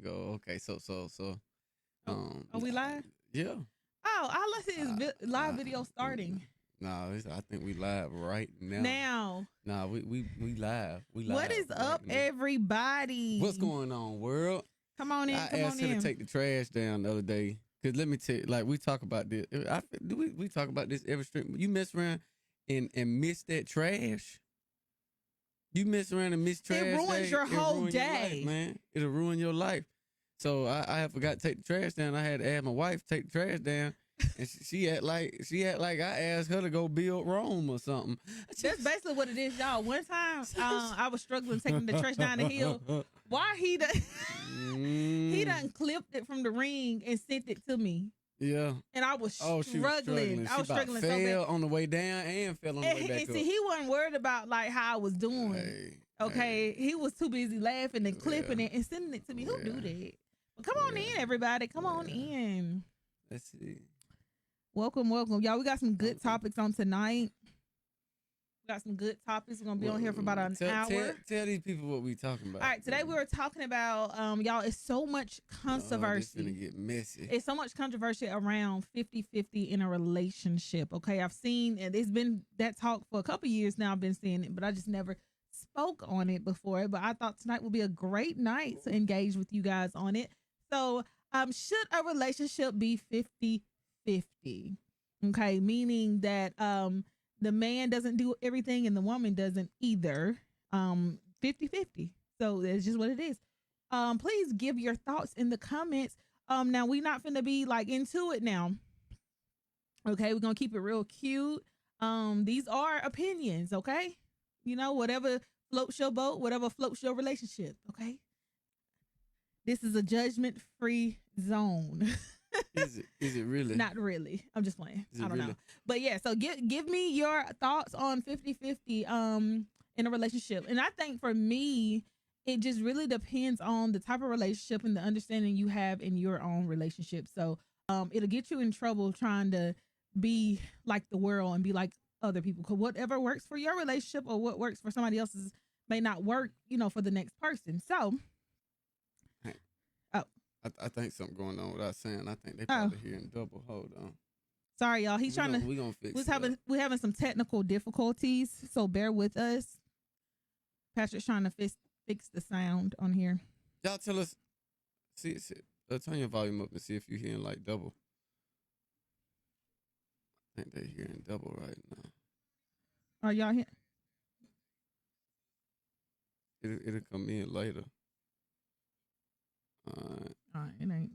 go. Okay, so. Are we live? Yeah. Oh, all I see is live video starting. No, I think we live right now. Now. Nah, we live. We live. What is right up, now. everybody? What's going on, world? Come on in. I Come asked on her in. to take the trash down the other day. Cause let me tell you, like we talk about this. We talk about this every stream. You mess around and miss that trash. You mess around and miss trash. It ruins your whole ruin day, your life, man. It'll ruin your life. So I had forgot to take the trash down. I had to ask my wife to take the trash down, and she act like I asked her to go build Rome or something. That's basically what it is, y'all. One time, I was struggling taking the trash down the hill. Why he done clipped it from the ring and sent it to me. Yeah. And I was struggling. I was struggling so bad. Fell on the way down and fell on the way back and see, he wasn't worried about like how I was doing. Okay. He was too busy laughing and clipping it and sending it to me. Who do that? Well, come on in, everybody. Come on in. Let's see. Welcome. Y'all, we got some good topics on tonight. We got some good topics. We're going to be on here for about an hour. Tell these people what we talking about. All right, today we were talking about, y'all, it's so much controversy. It's going to get messy. It's so much controversy around 50-50 in a relationship, okay? I've seen, and it's been that talk for a couple years now. I've been seeing it, but I just never spoke on it before. But I thought tonight would be a great night to engage with you guys on it. So, should a relationship be 50-50? Okay, meaning that the man doesn't do everything and the woman doesn't either. 50-50. So that's just what it is. Please give your thoughts in the comments. Now we're not finna be like into it now. Okay, we're gonna keep it real cute. These are opinions, okay? You know, whatever floats your boat, whatever floats your relationship, okay? This is a judgment-free zone. Is it really? Not really. I'm just playing. I don't really? know. But yeah, so give me your thoughts on 50-50 in a relationship. And I think for me, it just really depends on the type of relationship and the understanding you have in your own relationship. So it'll get you in trouble trying to be like the world and be like other people. Because whatever works for your relationship or what works for somebody else's may not work, for the next person. So I think something going on without saying. I think they probably hearing double. Hold on. Sorry, y'all. He's trying to. We're gonna fix it. We're having some technical difficulties, so bear with us. Patrick's trying to fix the sound on here. Y'all tell us. See, turn your volume up and see if you're hearing like double. I think they're hearing double right now. Are y'all here? It'll come in later. All right, it ain't.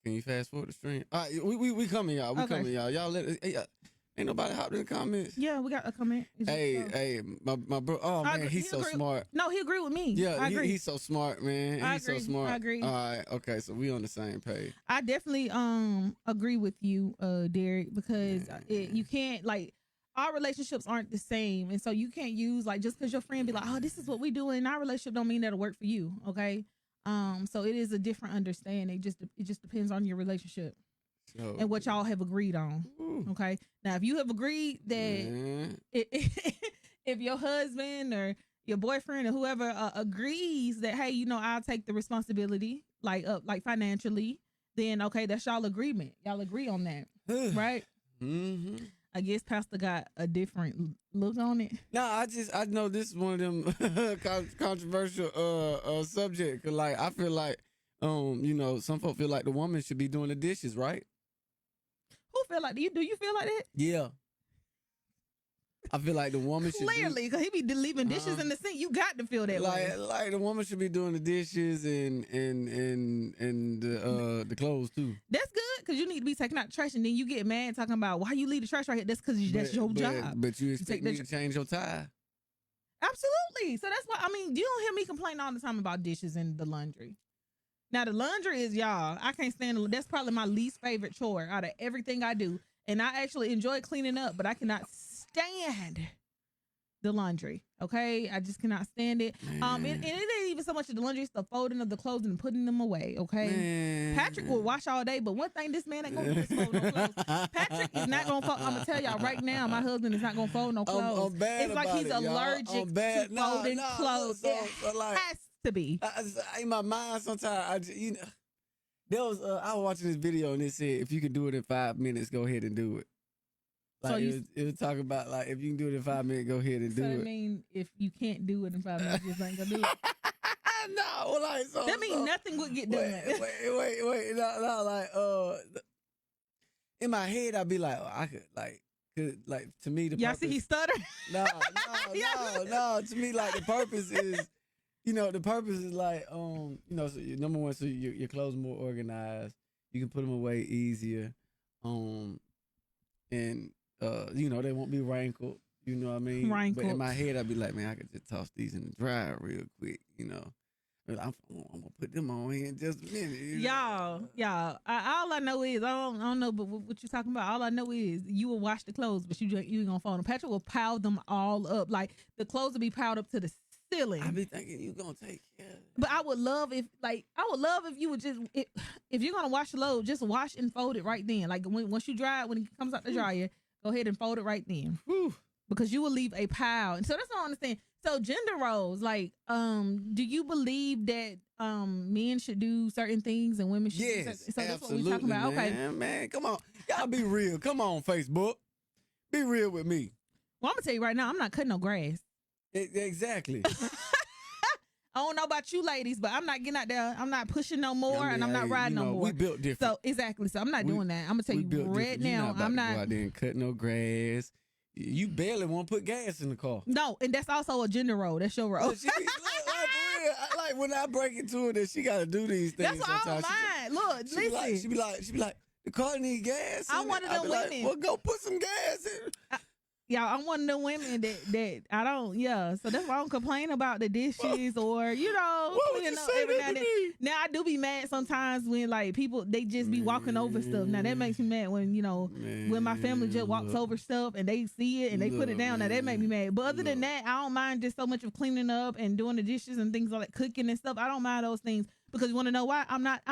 Can you fast forward the stream? All right, we coming, y'all. We coming, y'all. Y'all let us. Hey, ain't nobody hopped in the comments. Yeah, we got a comment. Hey, my bro. Oh man, he's so smart. No, he agreed with me. Yeah, I agree. He's so smart, man. He's so smart. I agree. All right, okay, so we on the same page. I definitely agree with you, Derek, because you can't like. Our relationships aren't the same, and so you can't use like just because your friend be like, oh, this is what we do in our relationship, don't mean that'll work for you. Okay. So it is a different understanding. It just depends on your relationship and what y'all have agreed on. Okay. Now, if you have agreed that if your husband or your boyfriend or whoever agrees that, hey, I'll take the responsibility, like financially, then okay, that's y'all agreement. Y'all agree on that, right? Mm-hmm. I guess Pastor got a different look on it. No, I know this is one of them controversial subject. Like I feel like some folks feel like the woman should be doing the dishes, right? Who feel like do you feel like that? Yeah. I feel like the woman should clearly because he be leaving dishes in the sink. You got to feel that way. Like the woman should be doing the dishes and the clothes too. That's good because you need to be taking out the trash and then you get mad talking about why you leave the trash right here. That's because that's your job. But you expect me to change your tire. Absolutely. So that's why you don't hear me complain all the time about dishes and the laundry. Now the laundry is y'all. I can't stand that's probably my least favorite chore out of everything I do. And I actually enjoy cleaning up, but I cannot stand the laundry. Okay, I just cannot stand it. And it ain't even so much of the laundry; it's the folding of the clothes and putting them away. Okay, Man. Patrick will wash all day, but one thing this man ain't gonna do is fold no clothes. Patrick is not gonna fold. I'm gonna tell y'all right now, my husband is not gonna fold no clothes. I'm bad it's like about he's it, allergic to folding clothes. So, it has to be. In my mind, sometimes there was I was watching this video and it said if you can do it in 5 minutes, go ahead and do it. Like So it was talking about like if you can do it in 5 minutes, go ahead and do So I it. mean, if you can't do it in 5 minutes, you just ain't gonna do it. No, like so. That means nothing would get done. Wait. No, like in my head, I'd be like, oh, I could like to me the Y'all purpose. see he stutter? No. To me, like the purpose is, the purpose is like, so number one, so your clothes more organized. You can put them away easier, and they won't be wrinkled. You know what I mean? Wrinkled. But in my head, I'd be like, man, I could just toss these in the dryer real quick. But I'm gonna put them on here in just a minute. Y'all, all I know is I don't know, but what you talking about? All I know is you will wash the clothes, but you ain't gonna fold them. Patrick will pile them all up, like the clothes will be piled up to the ceiling. I be thinking you gonna take care of it. But I would love if you would just if you're gonna wash the load, just wash and fold it right then. Like once you dry it, when it comes out the dryer, go ahead and fold it right then. Whew. Because you will leave a pile. And so that's what I understand. So gender roles, like, do you believe that men should do certain things and women should do certain things? So that's what we're talking about. Okay. Man, come on. Y'all be real. Come on, Facebook. Be real with me. Well, I'm gonna tell you right now, I'm not cutting no grass. Exactly. I don't know about you ladies, but I'm not getting out there. I'm not pushing no more, and I'm not riding no more. We built different. So exactly. So I'm not doing that. I'm gonna tell you right now. I'm not go out there and cut no grass. You barely want to put gas in the car. No, and that's also a gender role. That's your role. Look, for real. Like when I break into it, that she got to do these things. That's what I don't mind. Look, listen. She be like, the car need gas. I'm one of them women. Like, well, go put some gas in. Y'all, I'm one of the women that I don't, so that's why I don't complain about the dishes or, cleaning up every now and then. Now, I do be mad sometimes when, like, people, they just be walking over stuff. Now, that makes me mad when, when my family just walks over stuff and they see it and they put it down. Now, that make me mad. But other than that, I don't mind just so much of cleaning up and doing the dishes and things like cooking and stuff. I don't mind those things because you want to know why? I'm not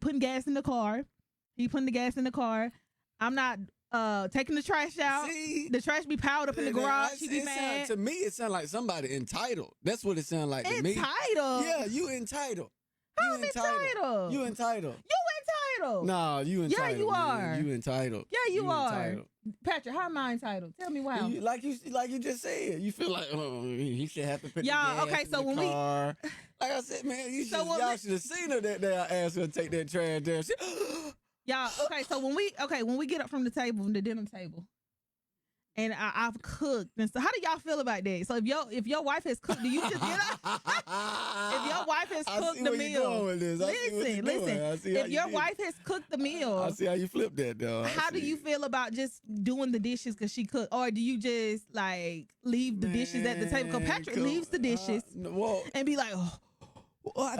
putting gas in the car. He putting the gas in the car. I'm not taking the trash out. See? The trash be piled up in the garage. She be mad. To me, it sounds like somebody entitled. That's what it sounds like to me. Entitled? Yeah, you entitled. How I'm entitled? You entitled. You entitled. Nah, you entitled. Yeah, you are. You entitled. Yeah, you are. Entitled. Patrick, how am I entitled? Tell me why. Like you just said, you feel like he should have to put Y'all, the gas okay, in so the when car. Like I said, man, y'all should have seen her that day. I asked her to take that trash down. Y'all, okay, so when we get up from the table, from the dinner table, and I've cooked, and so how do y'all feel about that? So if your wife has cooked, do you just get up? If your wife has cooked the meal, listen. If your wife has cooked the meal, I see how you flip that though. How do you feel about just doing the dishes because she cooked, or do you just like leave the dishes at the table? Because Patrick leaves the dishes and be like, I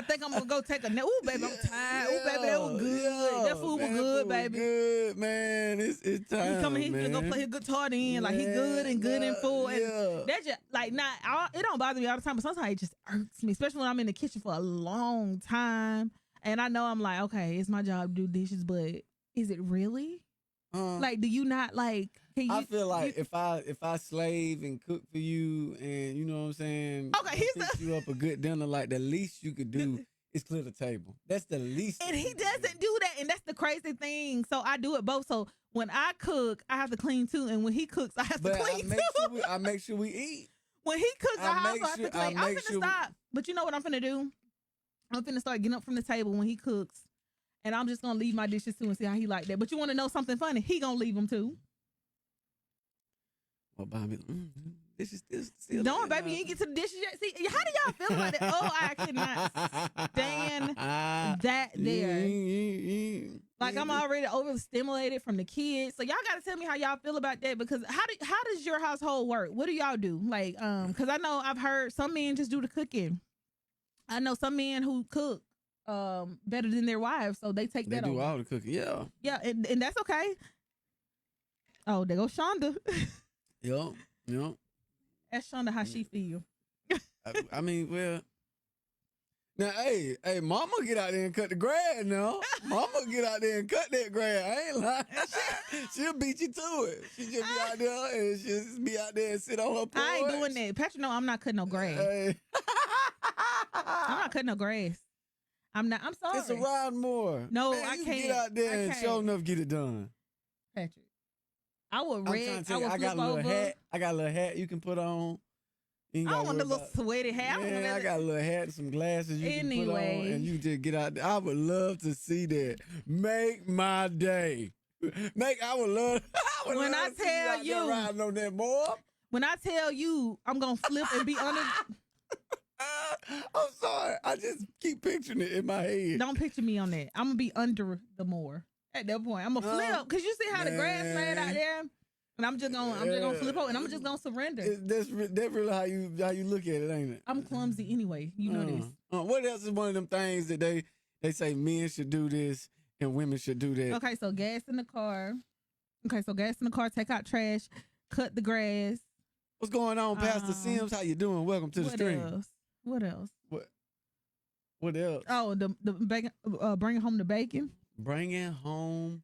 think I'm gonna go take a nap. Ooh, baby, I'm tired. Ooh, baby, that was good. That food was good, baby. Good, man. It's time. He coming, he's gonna play his guitar then. Like, he good and full. And that's just like it don't bother me all the time, but sometimes it just irks me, especially when I'm in the kitchen for a long time. And I know I'm like, okay, it's my job to do dishes, but is it really? Like, do you not like? I feel like if I slave and cook for you, and you know what I'm saying, okay, fix you up a good dinner, like the least you could do is clear the table. That's the least. And he doesn't do that, and that's the crazy thing. So I do it both. So when I cook, I have to clean too, and when he cooks, I have to clean too. I make sure we eat. When he cooks, I also have to clean. I'm finna stop. But you know what I'm finna do? I'm finna start getting up from the table when he cooks. And I'm just gonna leave my dishes too and see how he like that. But you want to know something funny? He gonna leave them too. Well, Bobby, dishes still. Don't, baby, you ain't get to the dishes yet. See, how do y'all feel about that? Oh, I cannot stand that there. Like, I'm already overstimulated from the kids. So y'all gotta tell me how y'all feel about that, because how does your household work? What do y'all do? Like, because I know I've heard some men just do the cooking. I know some men who cook better than their wives, so they take that over. They do all the cooking, yeah, and that's okay. Oh, there goes Shonda. Yep. Ask Shonda how she feel. I mean, well, Now, hey, mama get out there and cut the grass now. Mama get out there and cut that grass. I ain't lying. She'll beat you to it. She just be out there and she'll just be out there and sit on her porch. I ain't doing that. Patrick, no, I'm not cutting no grass. Hey. I'm not cutting no grass. I'm not. I'm sorry. It's around more. No, Man, I you can't. Get out there I and can't. show enough get it done. Patrick, I would I'm trying red. to I tell you, would I got flip a little over. hat. I got a little hat you can put on. You ain't I don't gotta want the worry little about- sweaty hat. I don't want Man, I that. got a little hat and some glasses you can put on, Anyway. and you just get out there. I would love to see that. Make my day. I would love. When I to see tell out there you- riding on that more. When I tell you, I'm gonna flip and be under. I'm sorry. I just keep picturing it in my head. Don't picture me on that. I'm gonna be under the moor at that point. I'm gonna flip because you see how the grass laid out Man. there, and I'm just gonna flip over and I'm just gonna surrender. That's really how you look at it, ain't it? I'm clumsy anyway. You know this. What else is one of them things that they say men should do this and women should do that? Okay, so gas in the car. Take out trash, cut the grass. What's going on, Pastor Sims? How you doing? Welcome to the What stream. else? What else? What else? Oh, the bacon. Bringing home the bacon. Bringing home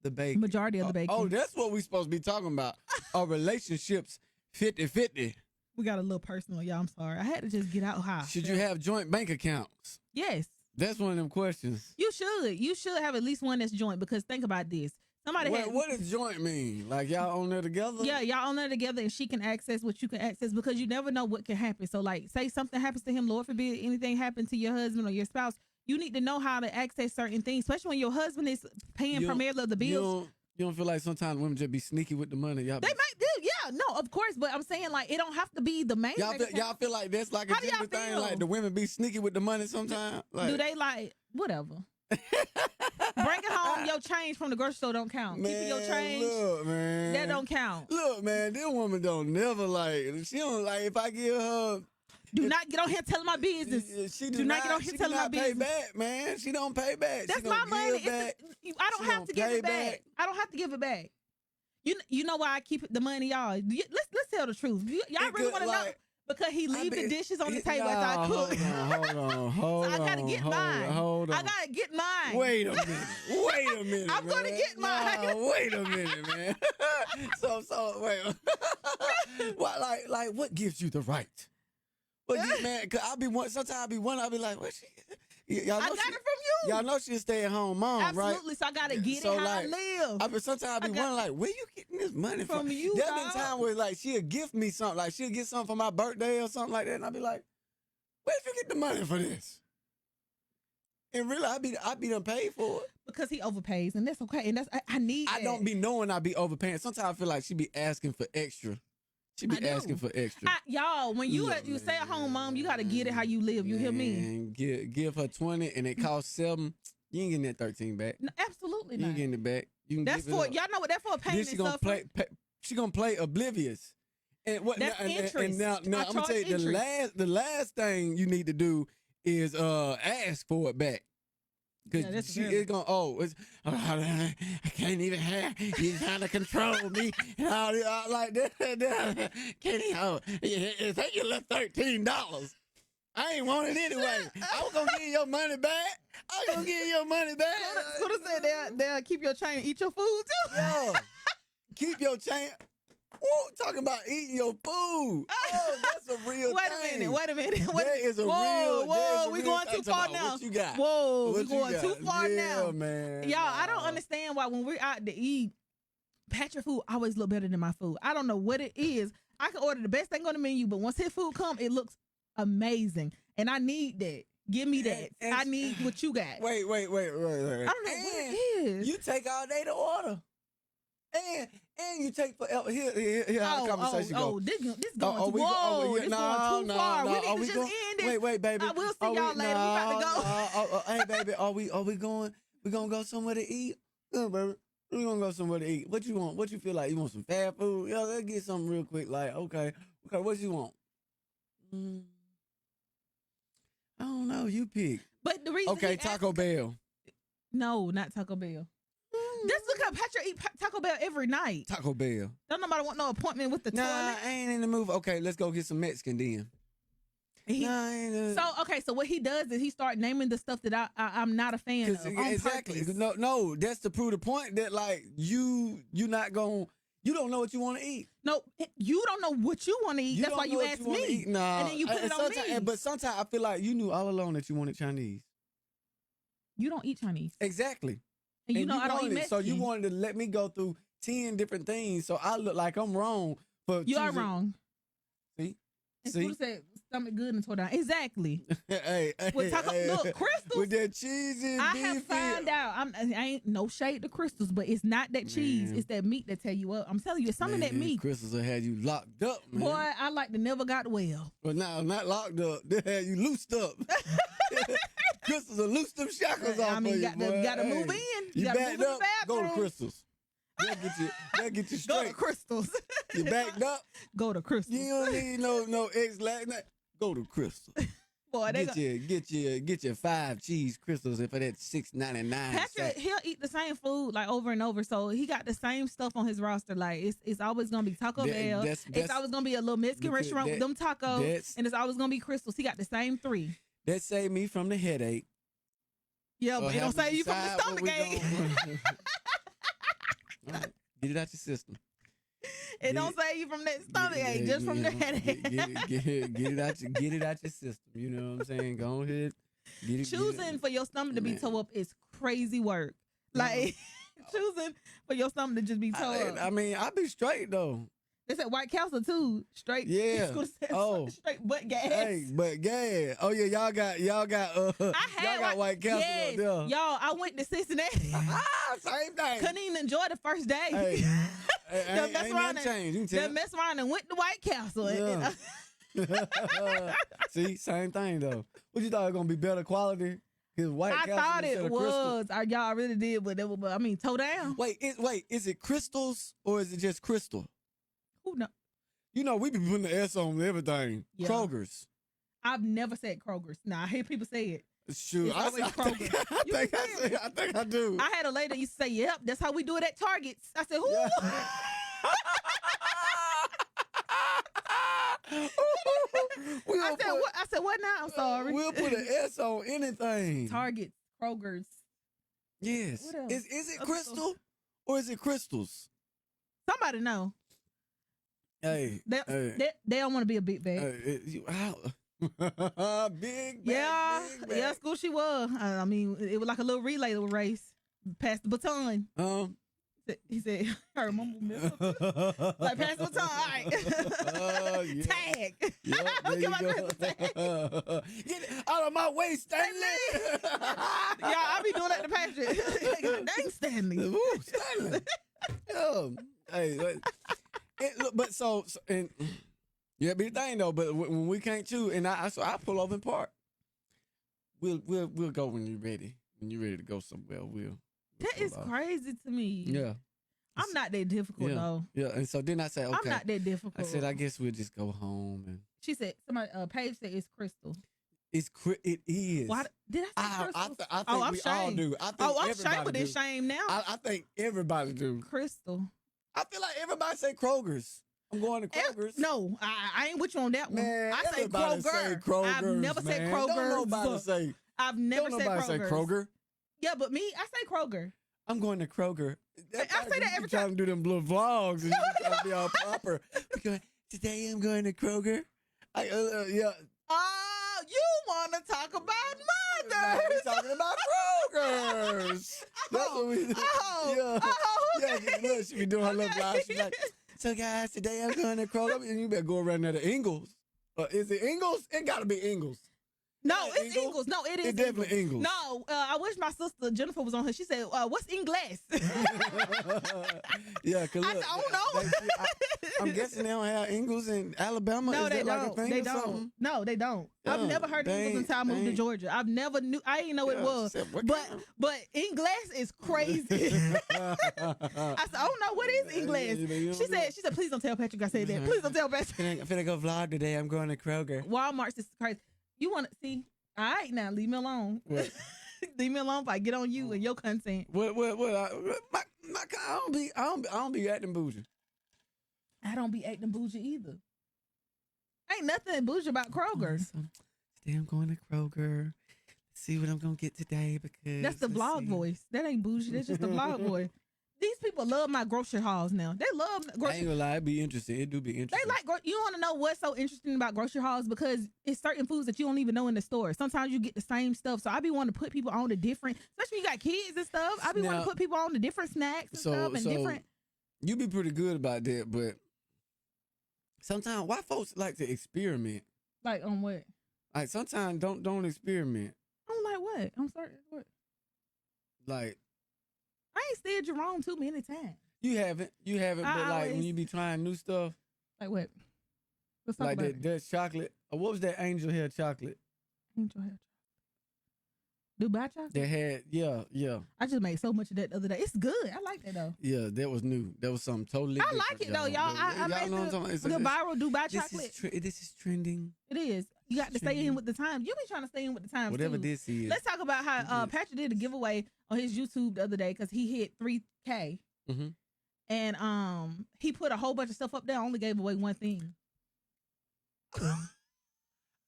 the bacon. Majority of the bacon. Oh, that's what we supposed to be talking about. Our relationships 50-50. We got a little personal, y'all. I'm sorry. I had to just get out high. Should you have joint bank accounts? Yes. That's one of them questions. You should. You should have at least one that's joint because think about this. Somebody had. What does joint mean? Like y'all own there together? Yeah, y'all own there together and she can access what you can access because you never know what can happen. So like say something happens to him, Lord forbid anything happened to your husband or your spouse, you need to know how to access certain things, especially when your husband is paying primarily the bills. You don't feel like sometimes women just be sneaky with the money? Y'all They might do, yeah, no, of course, but I'm saying like it don't have to be the main. y'all feel like that's like a How do y'all gender thing? feel? Like the women be sneaky with the money sometimes? Like, Do they like whatever? Bringing home your change from the grocery store don't count. man, Keeping your change, look, man. that don't count. Look, man, this woman don't never she don't like if I give her. Do not get on here telling my business. She Do not get on here she telling do my not pay business. back, man. She don't pay back. That's she my don't money. give back. I don't She have don't to give pay it back. back. I don't have to give it back. You know why I keep the money, y'all? Let's tell the truth. Y'all It really could, want to know like, because he leave the dishes on the table Nah, after I cook. Hold on. So I gotta get mine. Hold on. I gotta get mine. Wait a minute. I'm gonna man. get mine. Nah, wait a minute, man. so wait. like what gives you the right? Man, cause sometimes I'll be like, what she? Y'all know I got it from you. Y'all know she's a stay-at-home mom, right? Absolutely. So I gotta get So, it how like, I live. Sometimes I be wondering, like, where you getting this money from? From you, There's been dog. time where, like, she'll gift me something. Like, she'll get something for my birthday or something like that. And I'll be like, where did you get the money for this? And really, I be done paid for it. Because he overpays, and that's okay. And that's I need I that. don't be knowing I be overpaying. Sometimes I feel like she be asking for extra. She be I do. asking for extra. Y'all, when you Look, you stay at home, man. mom, you gotta get it how you live. You hear me? Man, give her 20 and it costs 7. You ain't getting that 13 back. No, absolutely You not. ain't getting it back. You can That's give it for up. y'all know what that's for. Pain Then and she gonna suffering. she gonna play oblivious. And what That's and interest. now I I'm gonna charge tell you interest. the last thing you need to do is ask for it back. Cause Yeah, that's she really- is gonna I can't even have you trying to control me and all this, like that. Can't even take your little $13. I ain't want it anyway. I was gonna give you your money back. I was gonna give you your money back. Scooter said they'll keep your chain and eat your food too. Yo, keep your chain. Woo, talking about eating your food. Oh, that's a real thing. Wait a minute. There is a whoa, real. there's a we real going thing. too far Talking about now. What you got? Whoa, What we you going got? too far yeah, now. man. Y'all, I don't Nah. understand why when we're out to eat, Patrick food always look better than my food. I don't know what it is. I can order the best thing on the menu, but once his food come, it looks amazing. And I need that. Give me that. And- I need what you got. Wait. I don't know what it is. You take all day to order. And you take forever. Here how the conversation go. this going This going too far. We need to just end this. Wait, baby. I will see y'all later. We about to go. Hey, baby, are we going? We gonna go somewhere to eat? Yeah, baby. We gonna go somewhere to eat. What you want? What you feel like? You want some fast food? Yeah, let's get something real quick. Like, okay. What you want? I don't know. You pick. But the reason Okay, he Taco asked- Bell. No, not Taco Bell. That's because Patrick eat Taco Bell every night. Taco Bell. Don't nobody want no appointment with the Nah, toilet. I ain't in the mood. Okay, let's go get some Mexican then. He- Nah, I ain't, So okay, so what he does is he start naming the stuff that I'm not a fan of. On exactly. purpose. No, that's to prove the point that like you not going. You don't know what you want to eat. No, you don't know what you want to eat. You That's don't why know you what asked wanna me. eat. Nah, And then you put it on me. But sometimes I feel like you knew all along that you wanted Chinese. You don't eat Chinese. Exactly. And you know I don't eat wanted it, Mexican. So you wanted to let me go through 10 different things, so I look like I'm wrong for You are choosing- wrong. See? And See? Scooter said stomach good and tore down. Exactly. Hey, With taco, look, Crystals. with that cheesy I beef have found out. I ain't no shade to Crystals, but it's not that cheese. Man. It's that meat that tell you up. I'm telling you, it's some of that meat. Crystals will have you locked up, man. Boy, I like to never got well. Well, now, not locked up. They had you loosed up. Crystals will loose them shackles off I mean, of you you, boy. got to move in. You got to backed move in up, the go to bathroom. Crystals. They'll get you Go straight. to Crystals. You backed up. Go to Crystals. You don't need no ex-Latin. Go to Crystals. Boy, they Get your 5 cheese Crystals for that $6.99. Patrick, he'll eat the same food like over and over, so he got the same stuff on his roster. Like it's always gonna be Taco Bell. It's always gonna be a little Mexican restaurant with them tacos, and it's always gonna be Crystals. He got the same 3. That saved me from the headache. Yeah, but it don't save you from the stomach ache. All right, get it out your system. It don't save you from that stomach ache, just from the headache. Get it out your system. You know what I'm saying? Go ahead. Choosing for your stomach to be tore up is crazy work. Like choosing for your stomach to just be tore up. I mean, I be straight though. They said White Castle too. Straight. Yeah. Straight butt gas. Hey, but gas. Oh yeah, y'all got White Castle yes. up there. Y'all, I went to Cincinnati. Same thing. Couldn't even enjoy the first day. Hey, ain't mess nothing changed. You can tell. They messed around and went to White Castle. Yeah. See, same thing though. What you thought it was gonna be better quality? His White I Castle thought instead it of Crystal? was. Y'all really did, but I mean, toe down. Wait, is it Crystals or is it just Crystal? Who know? You know, we be putting the S on everything. Yeah. Kroger's. I've never said Kroger's. Nah, I hear people say it. Shoot, It's always Kroger. I think I do. I had a lady that used to say, "Yep, that's how we do it at Targets." I said, "Who?" Yeah. I said, "What?" I said, "What now?" I'm sorry. We'll put an S on anything. Targets, Kroger's. Yes. What else? Is it Crystal or is it Crystals? Somebody know. Hey, They don't want to be a big bag. Big bag, Yeah, big bag. yeah, school she was. I mean, it was like a little relay race. Pass the baton. He said, her mama like pass the baton. All right. Yeah. Tag. Yep, there you Get my Christmas tag. go. Get it out of my way, Stanley. Yeah, I be doing that to Patrick. Dang, Stanley. Ooh, Stanley. Hey, but so and yeah, be the thing though. But when we can't choose, and I pull over and park. We'll go when you're ready. When you're ready to go somewhere, we'll That is crazy to me. Yeah. I'm not that difficult though. Yeah, and so then I said, okay. I'm not that difficult. I said, I guess we'll just go home. And She said, somebody, Paige said it's Crystal. it is. Why did I say Crystal? I think I'm we shamed. all do. I think I'm everybody shamed with do. this shame now. I think everybody do. Crystal. I feel like everybody say Kroger's. I'm going to Kroger's. No, I ain't with you on that one. Man, I say everybody Kroger. say Kroger's. I've never said man. Kroger. Don't nobody say. I've never Don't said nobody say Kroger. Yeah, but me, I say Kroger. I'm going to Kroger. I say that every time. Trying to do them little vlogs and you trying to be all proper. Today I'm going to Kroger. Yeah. Oh, you want to talk about Now mothers? we're talking about Kroger's. That's what we do. Yeah, look, she be doing her little vlog. She's like, so guys, today I'm going to Kroger. And you better go around there to Ingles. Is it Ingles? It got to be Ingles. No, it's Ingles. No, it is. It's definitely Ingles. No, I wish my sister Jennifer was on here. She said, "What's Ingles?" Yeah, cause I look, don't know. I'm guessing they don't have Ingles in Alabama. No, Is they that like don't. a thing They or don't. something? No, they don't. I've Yeah, never heard of Ingles until I moved to Georgia. I've never knew. I didn't know it Yeah, was. she said, what But kind but Ingles is crazy. I said, "Oh no, what is Ingles?" She said, "Please don't tell Patrick I said that. Please don't tell Patrick." I'm finna go vlog today. I'm going to Kroger. Walmart's is crazy. You want to see? All right, now leave me alone. What? Leave me alone if I get on you and your content. What? I don't be acting bougie. I don't be acting bougie either. Ain't nothing bougie about Kroger. So, today I'm going to Kroger. See what I'm gonna get today because That's the vlog voice. That ain't bougie. That's just the vlog voice. These people love my grocery hauls now. They love I ain't grocery. gonna lie, it'd be interesting. It do be interesting. They like you want to know what's so interesting about grocery hauls because it's certain foods that you don't even know in the store. Sometimes you get the same stuff. So I be wanting to put people on the different, especially when you got kids and stuff. I be wanting to put people on the different snacks and stuff and different. You be pretty good about that, but sometimes why folks like to experiment? Like on what? Like sometimes don't experiment. I'm like what? I'm sorry. What? Like I ain't said you're wrong too many times. you haven't, but like when you be trying new stuff, like what? Let's talk like about that Dutch chocolate. Or what was that angel hair chocolate? Angel hair chocolate. Dubai chocolate. That had yeah. I just made so much of that the other day. It's good. I like that though. Yeah, that was new. That was something totally I different. like it though, y'all. I y'all made know what I'm talking about? the viral Dubai chocolate. This is trending. It is. You got to stay in with the times. You be trying to stay in with the times. Whatever too. this is. Let's talk about how Patrick did a giveaway on his YouTube the other day because he hit 3K. Mm-hmm. And he put a whole bunch of stuff up there. Only gave away one thing.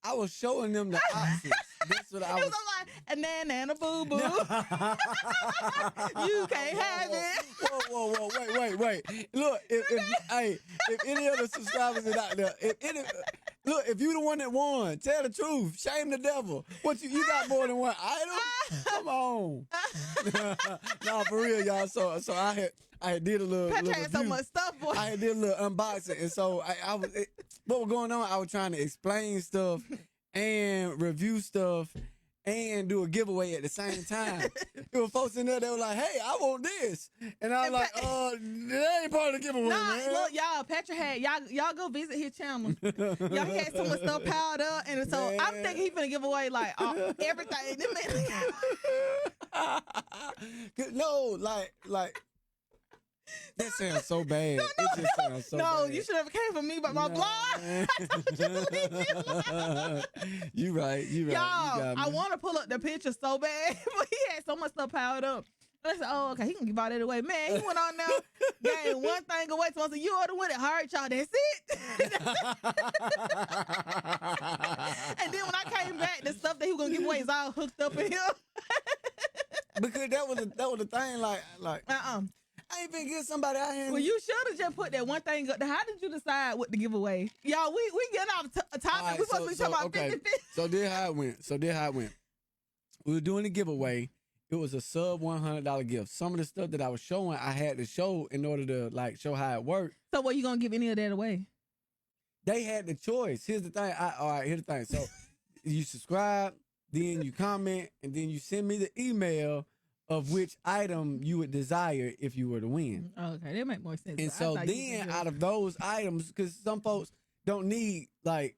I was showing them the options. That's what I was. It was like a nana and a boo boo. You can't have it. Whoa, wait. Look, if any of the subscribers are out there, if you the one that won, tell the truth. Shame the devil. What you got more than one item? Come on. No, for real, y'all. So I did a little. Patrick had so much stuff, boy. I did a little unboxing, and so I was. What was going on? I was trying to explain stuff and review stuff and do a giveaway at the same time. There were folks in there that were like, "Hey, I want this," and I was like, that ain't part of the giveaway, man." Look, y'all, Patrick had y'all go visit his channel. Y'all he had so much stuff piled up, and so Man. I'm thinking he finna give away like everything. No, like. That sounds so bad. It just sounds so bad. No, you should have came from me, but my blog. You right. Y'all, I want to pull up the picture so bad, but he had so much stuff piled up. I said, oh, okay, he can give all that away. Man, he went on now, gave one thing away to us. You ought to win it. All right, y'all, that's it. And then when I came back, the stuff that he was going to give away is all hooked up in here. Because that was the thing, like. I ain't been get somebody out here. Well, you should have just put that one thing up there. How did you decide what to give away? Y'all, we getting off topic. Right, we supposed to be talking about 50-50. So this how it went. We were doing a giveaway. It was a sub $100 gift. Some of the stuff that I was showing, I had to show in order to like show how it worked. So what, you gonna give any of that away? They had the choice. Here's the thing. Here's the thing. So you subscribe, then you comment, and then you send me the email of which item you would desire if you were to win. Okay, that make more sense. And so then out of those items, because some folks don't need like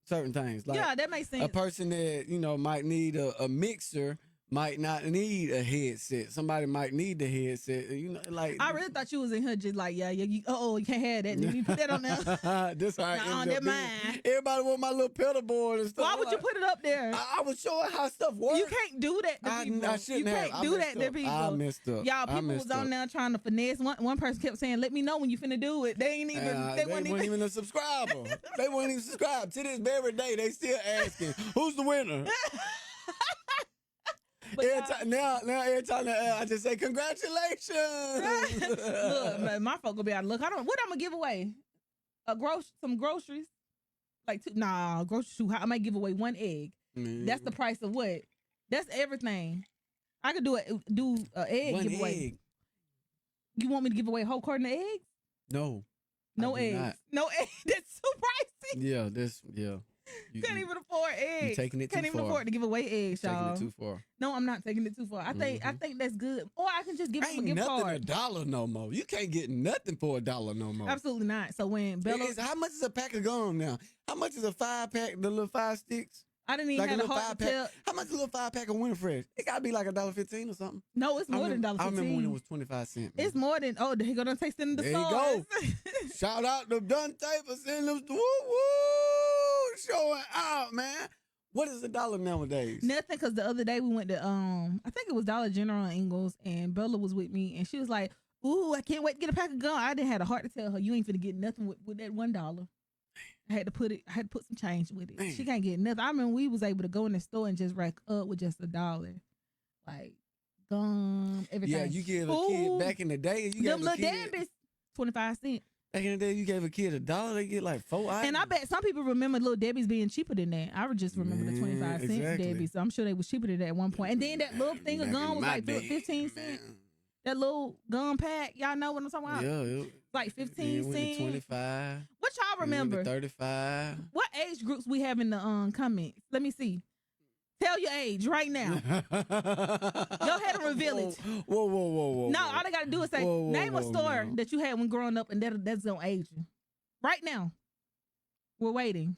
certain things. Like yeah, that makes sense. A person that, might need a mixer might not need a headset. Somebody might need the headset. Like I really thought you was in here just like, you can't have that. And then you put that on there. This how no, that mine. Everybody want my little pedal board and stuff. Why would you put it up there? I was showing how stuff works. You can't do that to people. I shouldn't you have. can't do that to people. I messed up. Y'all, people was on there trying to finesse. One person kept saying, "Let me know when you finna do it." They ain't even. They weren't even a subscriber. They weren't even subscribed. To this very day, they still asking, "Who's the winner?" Every time I just say congratulations. Look, my folk will be out of luck. What I'm gonna give away? Some groceries. Groceries. I might give away one egg. That's the price of what? That's everything. I could do an egg one giveaway. Egg. You want me to give away a whole carton of eggs? No. No eggs. Not. No eggs. That's too pricey. Yeah. You can't even afford eggs. You're taking it too far. Can't even afford to give away eggs, y'all. Taking it too far. No, I'm not taking it too far. I think that's good. Or I can just give them a gift card. Ain't nothing $1 no more. You can't get nothing for $1 no more. Absolutely not. So when Bella, how much is a pack of gum now? How much is a 5-pack? The little 5 sticks. I didn't even have the heart to tell. How much is a little 5-pack of Winterfresh? It gotta be like $1.15 or something. No, it's more than $1.15. I remember when it was 25 cents. It's more than. Oh, they gonna taste it in the stores. There you go. Shout out to Dante for sending them. Woo woo, showing out, man. What is $1 nowadays? Nothing, because the other day we went to I think it was Dollar General in Ingalls, and Bella was with me, and she was like, "Ooh, I can't wait to get a pack of gum." I didn't have the heart to tell her, "You ain't finna get nothing with that $1." I had to put some change with it. Man. She can't get nothing. I remember we was able to go in the store and just rack up with just $1. Like gum, everything. Yeah, you give a Ooh, kid back in the day. You them gave a little kid, Debbie's, 25 cents. back in the day, you gave a kid $1, they get like 4 items. And I bet some people remember little Debbie's being cheaper than that. I would just remember the 25 cent exactly. Debbie. So I'm sure they was cheaper than that at one point. And then that little thing of Back gum in was my like day, 15 cents. man. That little gum pack, y'all know what I'm talking about? Yeah, Like 15 cents. 25. What y'all remember? 35. What age groups we have in the comments? Let me see. Tell your age right now. Go ahead and reveal it. Whoa. No, all they gotta do is say, Whoa, name a whoa, store now. that you had when growing up, and that's gonna age you. Right now, we're waiting.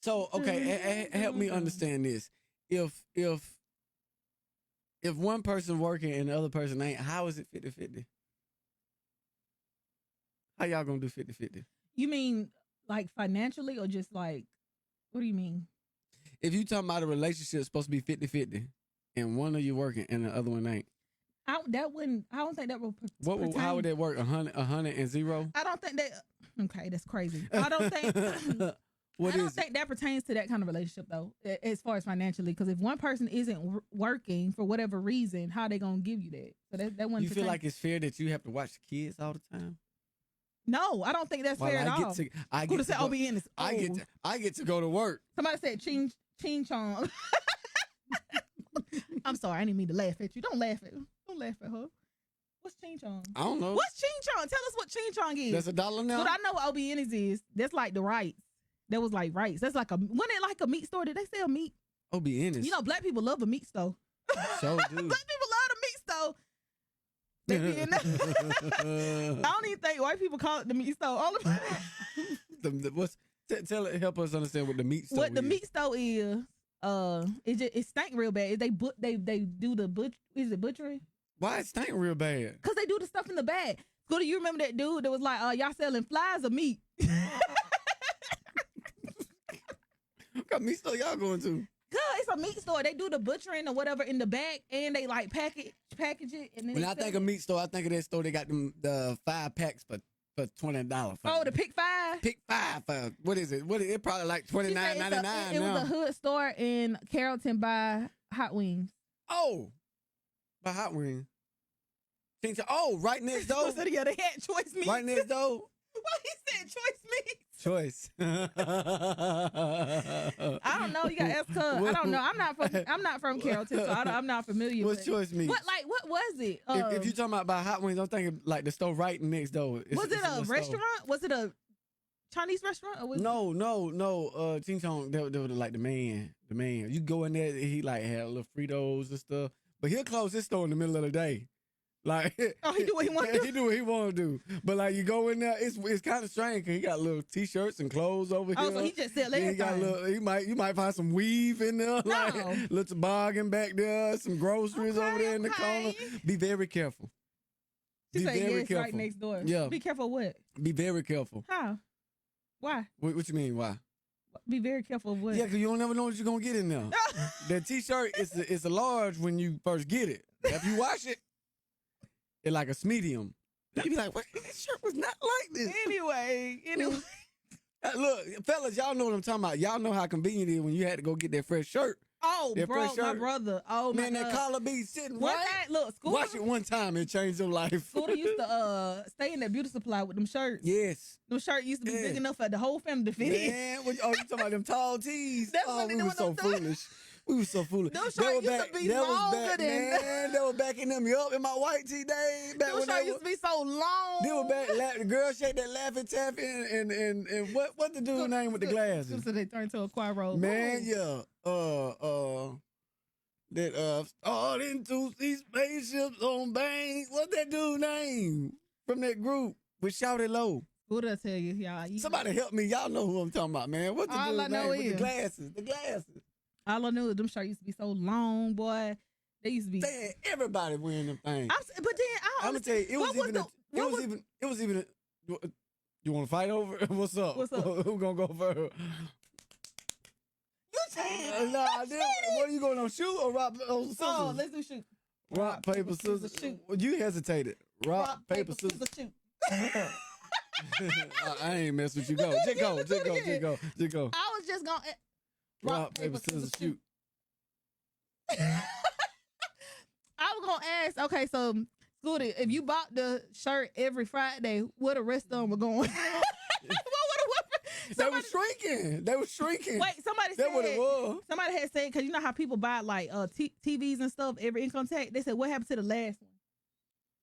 So, okay, help me understand this. If one person working and the other person ain't, how is it 50-50? How y'all gonna do 50-50? You mean like financially, or just like, what do you mean? If you talking about a relationship supposed to be 50-50 and one of you working and the other one ain't, I don't think that will. how would that work? 100 and 0? I don't think that. Okay, that's crazy. I don't think. What I don't is think that pertains to that kind of relationship though, as far as financially. Because if one person isn't working for whatever reason, how they gonna give you that? So that one. You feel like it's fair that you have to watch the kids all the time? No, I don't think that's fair at all. I Who get said to go, OBN is old? I get to go to work. Somebody said ching chong. I'm sorry, I didn't mean to laugh at you. Don't laugh at her. What's ching chong? I don't know. What's ching chong? Tell us what ching chong is. That's $1 now. But I know what OBN is. That's like the rights. That was like rights. That's like wasn't it like a meat store? Did they sell meat? OBN is. You know, black people love a meat store. So Black do. people love the meat store. They be in there. I don't even think white people call it the meat store. All of help us understand what the meat store what the is. meat store is. It stank real bad. They do the butchery? Why it stink real bad? Cause they do the stuff in the bag. Scooter, you remember that dude that was like, y'all selling flies or meat? What kind of meat store y'all going to? Good, it's a meat store. They do the butchering or whatever in the bag, and they like package it. And then When I think of meat store, I think of that store. They got the 5 packs for $20. Oh, the Pick 5. Pick 5 for what is it? It probably like $29.99 It now. was a hood store in Carrollton by Hot Wings. Oh, by Hot Wings. Oh, right next door. So yeah, they had choice meat. Right next door. Well, he said choice meat. Choice. I don't know. You got to ask her. I don't know. I'm not from Carrollton, so I'm not familiar What's with choice meat? What was it? If you talking about by Hot Wings, I'm thinking like the store right next door. Was it a restaurant? Was it a Chinese restaurant? Or was No. Ching Chong, they were like the man. You go in there, he like had little Fritos and stuff. But he'll close his store in the middle of the day. Like, oh, he do what he want to do. He do what he want to do. But like, you go in there, it's kind of strange because he got little T-shirts and clothes over here. Oh, so he just sell everything. You might find some weave in there, like little toboggan back there, some groceries over there in the corner. Be very careful. She said yes, right next door. Yeah. Be careful what? Be very careful. How? Why? What you mean? Why? Be very careful of what? Yeah, because you don't never know what you're gonna get in there. That T-shirt is a large when you first get it. If you wash it, it's like a medium. You be like, what? This shirt was not like this. Anyway. Look, fellas, y'all know what I'm talking about. Y'all know how convenient it is when you had to go get that fresh shirt. Oh, bro, my brother. Oh, man, my that collar be sitting one right. time, look, Scooter. Wash it one time and change your life. Scooter used to stay in that beauty supply with them shirts. Yes. Them shirts used to be big enough for the whole family to fit in. Man, you talking about them tall tees? That's what we were so foolish. We were so foolish. Those shirts used to be longer than. Man, they were back in them. Yup, in my white tee days. Those shirts used to be so long. They were back. The girl shake that Laffy Taffy and what the dude's name with the glasses? So they turned to a Quiro. Man, yeah. That starting to see spaceships on bangs. What's that dude's name from that group with Shouty Low? What did I tell you, y'all? Somebody help me. Y'all know who I'm talking about, man. What's the dude's name with the glasses? The glasses. All I knew is them shirts used to be so long, boy. They used to be. They had everybody wearing them things. But then I'm gonna tell you, it was even. You want to fight over? What's up? Who gonna go first? What are you going on? Shoot or rock, scissors? Oh, let's do shoot. Rock, paper, scissors. Shoot. You hesitated. Rock, paper, scissors. Shoot. I ain't mess with you. Go. Just go. Just go. Just go. Just go. I was just gonna Rock, paper, scissors, shoot. I was gonna ask. Okay, so Scooty, if you bought the shirt every Friday, where the rest of them were going? They were shrinking. They were shrinking. Wait, somebody said That's what it was. somebody had said, because you know how people buy like TVs and stuff every income tax. They said, what happened to the last one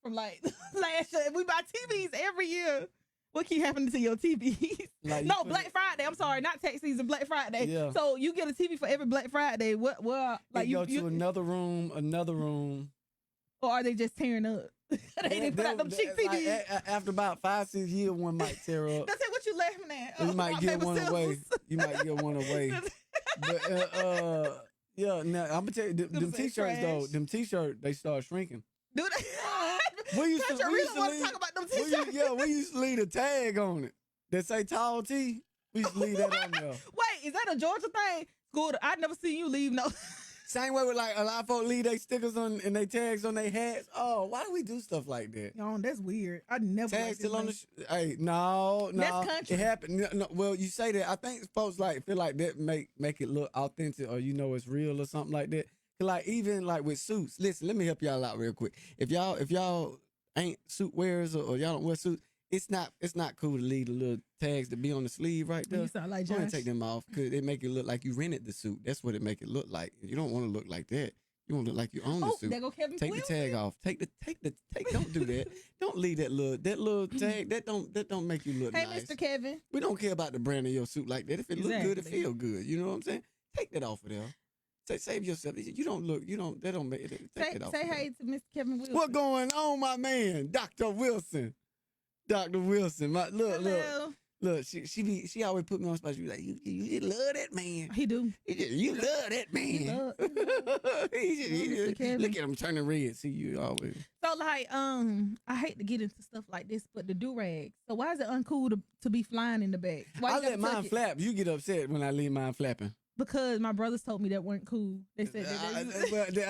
from like last year? We buy TVs every year. What keep happening to your TVs? Like No, Black Friday. I'm sorry, not tax season. Black Friday. Yeah. So you get a TV for every Black Friday. What? Like you go to another room. or are they just tearing up? They didn't put out them cheap TVs. Like, after about 5-6 years, one might tear up. That's it. What you laughing at? You might rock, get paper, one scissors. away. You might get one away. But yeah. Now I'm gonna tell you, them say t-shirts though. trash. Them t-shirts they start shrinking. Dude, We used to, Patrick we really used to want to leave, talk about them we t-shirts. used, we used to leave a tag on it that say tall T. We used to leave that on there. Wait, is that a Georgia thing? Scooter, I never seen you leave no. Same way with like a lot of folks leave their stickers on and they tags on their hats. Oh, why do we do stuff like that? Yo, that's weird. I never. Tags liked still on the. this Hey, no. That's country. It happened. No, well, you say that. I think folks like feel like that make it look authentic or it's real or something like that. Like even like with suits. Listen, let me help y'all out real quick. If y'all ain't suit wearers or y'all don't wear suits, it's not cool to leave the little tags to be on the sleeve right there. You sound like Go ahead and Josh. take them off because it make it look like you rented the suit. That's what it make it look like. You don't want to look like that. You want to look like you own the Oh, suit. there go Kevin Take Wilson. the tag off. Take. Don't do that. Don't leave that little tag. That don't make you look Hey, nice. Mr. Kevin. We don't care about the brand of your suit like that. If it look good, it Exactly. feel good. You know what I'm saying? Take that off of there. Save yourself. You don't look. You don't. That don't make it. Take it off. Say of there. hey to Mr. Kevin Wilson. What going on, my man, Dr. Wilson? Dr. Wilson. Hello. Look. She always put me on spot. She be like, you love that man. He do. You love that man. He love- He Mr. Kevin. look at him turning red. See you always. So like, I hate to get into stuff like this, but the do rag. So why is it uncool to be flying in the back? Why I you gotta let tuck mine it? flap. You get upset when I leave mine flapping. Because my brothers told me that weren't cool. They said I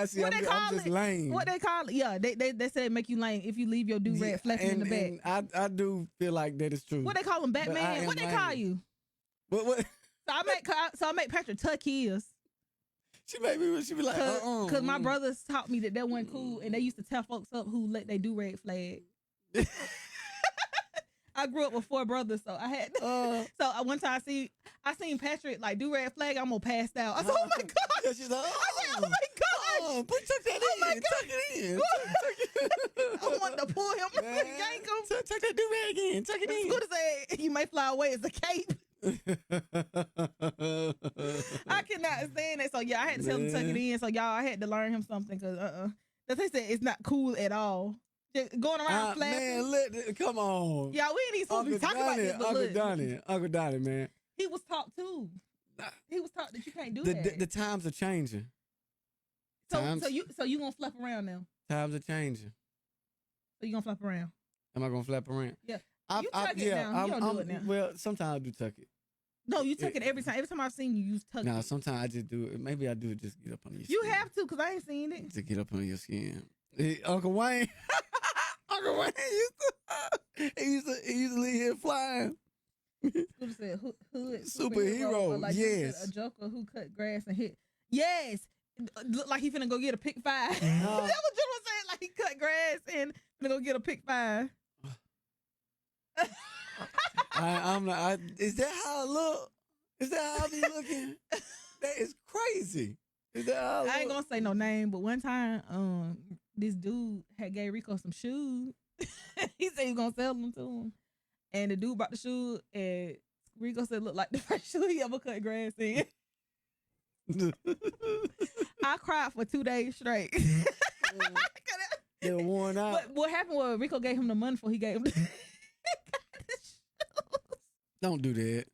see. What I'm they call just it? lame. What they call it? Yeah, they said it make you lame if you leave your do rag flapping in the back. And I do feel like that is true. What they call them, But I Batman? am What they lame. call you? What? So I make Patrick tuck his. She made me. She be like, Cause my brothers taught me that wasn't cool, and they used to tell folks up who let they do rag flag. I grew up with 4 brothers, so I had. One time I seen Patrick like do rag flag. I'm gonna pass out. I said, "Oh my god!" Yeah, she's like, I said, "Oh my god!" tuck that in. Tuck it in. I wanted to pull him, yank him. Tuck that do rag in. Tuck it in. Scooter said, "You may fly away as a cape." I cannot stand that. So yeah, I had to tell him to tuck it in. So y'all, I had to learn him something because they said it's not cool at all. Just going around flapping. Man, come on. Yeah, we ain't even supposed to be talking about this. But Uncle Donnie, man. he was taught too. He was taught that you can't do that. The times are changing. So you gonna flap around now? Times are changing. So you gonna flap around? Am I gonna flap around? Yeah. You tuck it now. You don't do it now. Well, sometimes I do tuck it. No, you tuck it every time. Every time I've seen you tuck No, it. sometimes I just do it. Maybe I do it just to get up on your You skin. have to, cause I ain't seen it. To get up on your skin. Uncle Wayne. Uncle Wayne used to leave here flying. Scooter said hood Superhero, or like you said, yes. a joker who cut grass and hit. Yes, look like he finna go get a pick 5. That's what General saying. Like he cut grass and finna go get a pick 5. I'm not. Is that how I look? Is that how I be looking? That is crazy. Is that how I look? I ain't gonna say no name, but one time, this dude had gave Rico some shoes. He said he was gonna sell them to him, and the dude brought the shoes, and Rico said look like the first shoe he ever cut grass in. I cried for 2 days straight. They were worn out. But what happened was Rico gave him the money for he gave him the shoes. Don't do that.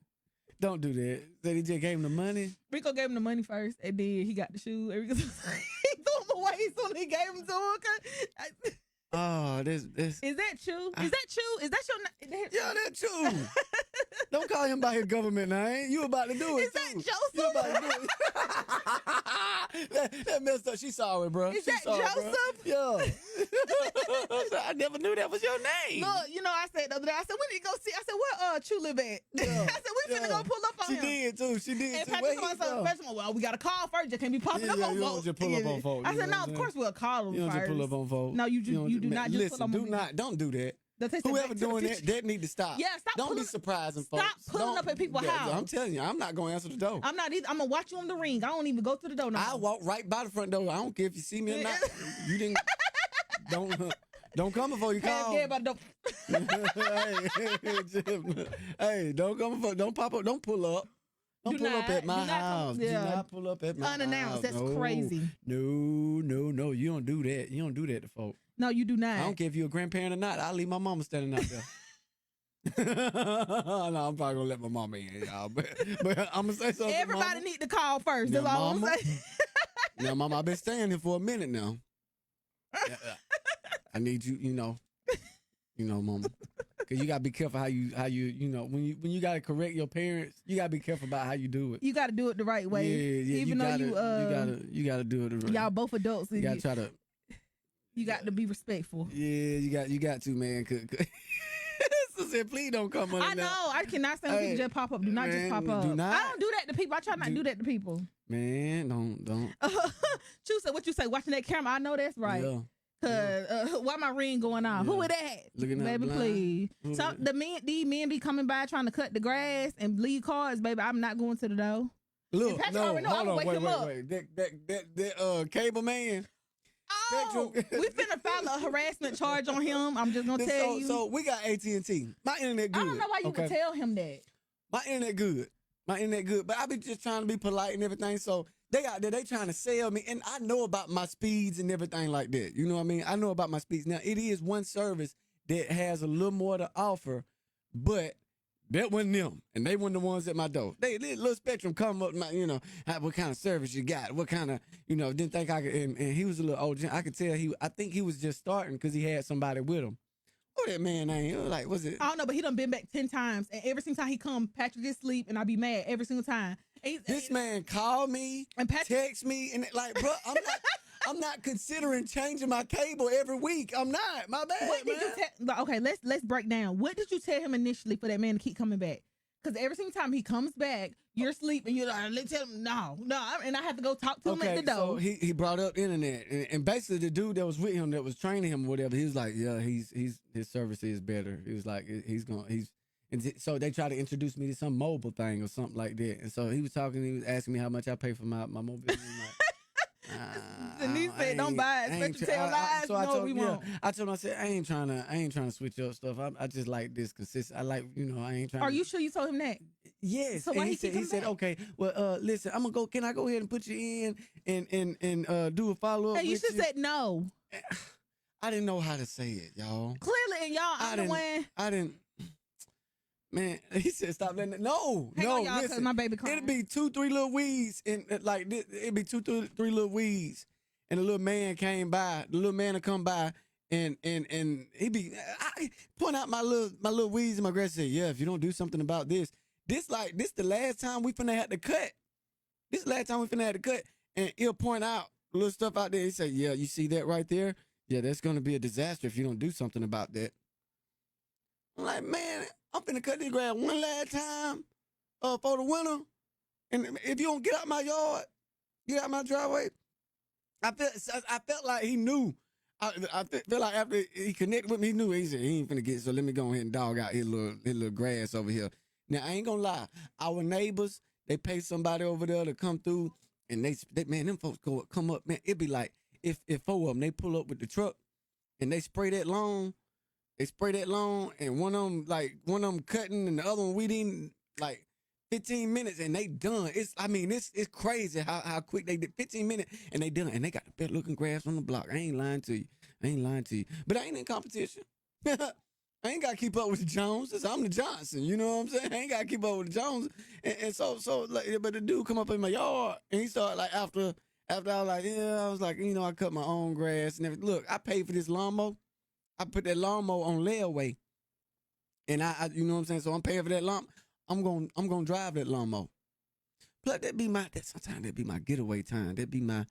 Don't do that. Said he just gave him the money. Rico gave him the money first, and then he got the shoes. And Rico he threw them away as soon as he gave them to him. Oh, this. Is that true? Is that true? Is that your? Yeah, that's true. Don't call him by his government name. You about to do it. Is that too. Joseph? You about to do it. that messed up. She sorry, bro. Is She that sorry, Joseph? Bro. Yeah. I never knew that was your name. Look, you know, I said the other day, I said, we need to go see. I said, where True live at? Yeah, I said, we finna go pull up on she him. did too. She did And too. Patrick told us, well, we got to call first. You can't be popping up on you don't folks. just pull up on folks. I said, no, of course we'll call them You don't first. just pull up on folks. No, you do not just listen, pull up on don't do that. They Whoever doing that need to stop. Yeah, stop. Don't be surprising folks. Stop pulling up at people's house. I'm telling you, I'm not going to answer the door. I'm not either. I'm going to watch you on the ring. I don't even go to the door no more. I walk right by the front door. I don't care if you see me or not. You didn't. Don't come before you call. Hey, don't come before. Don't pop up. Don't pull up. Don't pull up at my house. Do not pull up at my house. Unannounced. That's crazy. No. You don't do that. You don't do that to folks. No, you do not. I don't care if you're a grandparent or not. I'll leave my mama standing out there. No, I'm probably gonna let my mama in, y'all. But I'm gonna say something. Everybody need to call first. Now, That's all I'm mama, saying. Now, mama, I've been staying here for a minute now. I need you, mama, because you gotta be careful how you when you gotta correct your parents, you gotta be careful about how you do it. You gotta do it the right way. Yeah. Even though you gotta do it the right way. Y'all both adults. You gotta try to. You got to be respectful. Yeah, you got to, man. Sister said, please don't come on. I know. I cannot say people just pop up. Do not just pop up. Do not. I don't do that to people. I try not to do that to people. Man, don't. Chu said, what you say? Watching that camera. I know that's right. Yeah. Cause why my ring going off? Yeah. Who is that? Looking baby, blind. please. Who So these men be coming by trying to cut the grass and leave cars, baby. I'm not going to the door. Look, Patrick no, already know hold I'ma on, wake him up. wait. That cable man. Oh, Spectrum. we finna file a harassment charge on him. I'm just gonna tell you. So we got AT&T. My internet good. I don't know why you would tell him that. My internet good. But I be just trying to be polite and everything. So they out there, they trying to sell me. And I know about my speeds and everything like that. You know what I mean? I know about my speeds. Now, it is one service that has a little more to offer, but that wasn't them. And they weren't the ones at my door. They little Spectrum come up, what kind of service you got? What kind of, didn't think I could. And he was a little old. I could tell I think he was just starting because he had somebody with him. What that man name? It was like, was it? I don't know, but he done been back 10 times. And every single time he come, Patrick just sleep and I be mad every single time. This man called me and text me and like, bro, I'm not considering changing my cable every week. I'm not. My bad. What did you okay, let's break down. What did you tell him initially for that man to keep coming back? Because every single time he comes back, you're asleep and you're like, let's tell him no, and I have to go talk to him at the door. So he brought up internet and basically the dude that was with him that was training him or whatever, he was like, yeah, his service is better. He was like, and so they tried to introduce me to some mobile thing or something like that. And so he was asking me how much I pay for my mobile. And he said, don't buy it. Spectrum tell lies. No, we won't. I told him, I said, I ain't trying to switch up stuff. I just like this consistent. I like, I ain't trying. Are you sure you told him that? Yes. So why he said, okay, well, listen, I'm gonna go. Can I go ahead and put you in and do a follow up? Hey, you should have said no. I didn't know how to say it, y'all. Clearly, and y'all, I didn't. Man, he said, "Stop letting it." No, Hang on, y'all, listen. My baby crying. It'd be 2-3 little weeds, and like it'd be 2-3 little weeds, and the little man came by. The little man would come by, and he'd be point out my little weeds in my grass. Say, yeah, if you don't do something about this the last time we finna have to cut. This the last time we finna have to cut, and he'll point out little stuff out there. He said, yeah, you see that right there? Yeah, that's gonna be a disaster if you don't do something about that. I'm like, man, I'm finna cut this grass one last time for the winter. And if you don't get out my yard, get out my driveway, I felt like he knew. I felt like after he connected with me, he knew. He said, he ain't finna get it, so let me go ahead and dog out his little grass over here. Now, I ain't gonna lie. Our neighbors, they pay somebody over there to come through, and they man, them folks come up, man, it'd be like, if 4 of them, they pull up with the truck, and they spray that lawn, and one of them cutting, and the other one weeding, like 15 minutes, and they done. It's crazy how quick they did. 15 minutes, and they done, and they got the best looking grass on the block. I ain't lying to you. But I ain't in competition. I ain't got to keep up with the Joneses. I'm the Johnson. You know what I'm saying? I ain't got to keep up with the Joneses. And so like, but the dude come up in my yard, and he started like after I was like, yeah, I was like, I cut my own grass and everything. Look, I paid for this lawnmower. I put that lawnmower on layaway, and I you know what I'm saying. So I'm paying for that lawnmower. I'm gonna drive that lawnmower. Plus sometimes that be my getaway time. That be my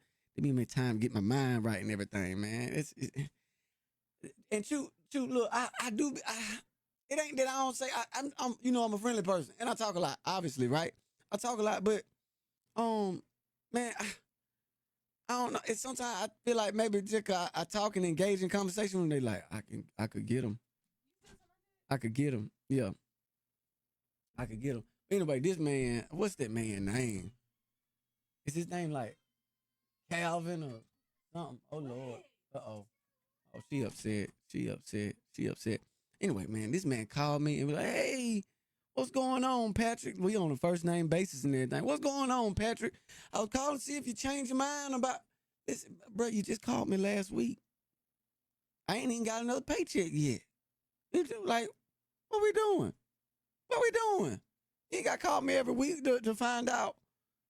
time to get my mind right and everything, man. And shoot, look, I do. It ain't that I don't say I'm I'm a friendly person and I talk a lot, obviously, right? I talk a lot, but man, I don't know. It's sometimes I feel like maybe just 'cause I talk and engage in conversation when they like I could get them. I could get them. Yeah, I could get them. Anyway, this man, what's that man name? Is his name like Calvin or something? Oh Lord. Uh-oh. Oh, she upset. She upset. She upset. Anyway, man, this man called me and was like, hey, what's going on, Patrick? We on a first name basis and everything. What's going on, Patrick? I was calling to see if you changed your mind about this. Bro, you just called me last week. I ain't even got another paycheck yet. Like, what we doing? What we doing? You ain't got to call me every week to find out.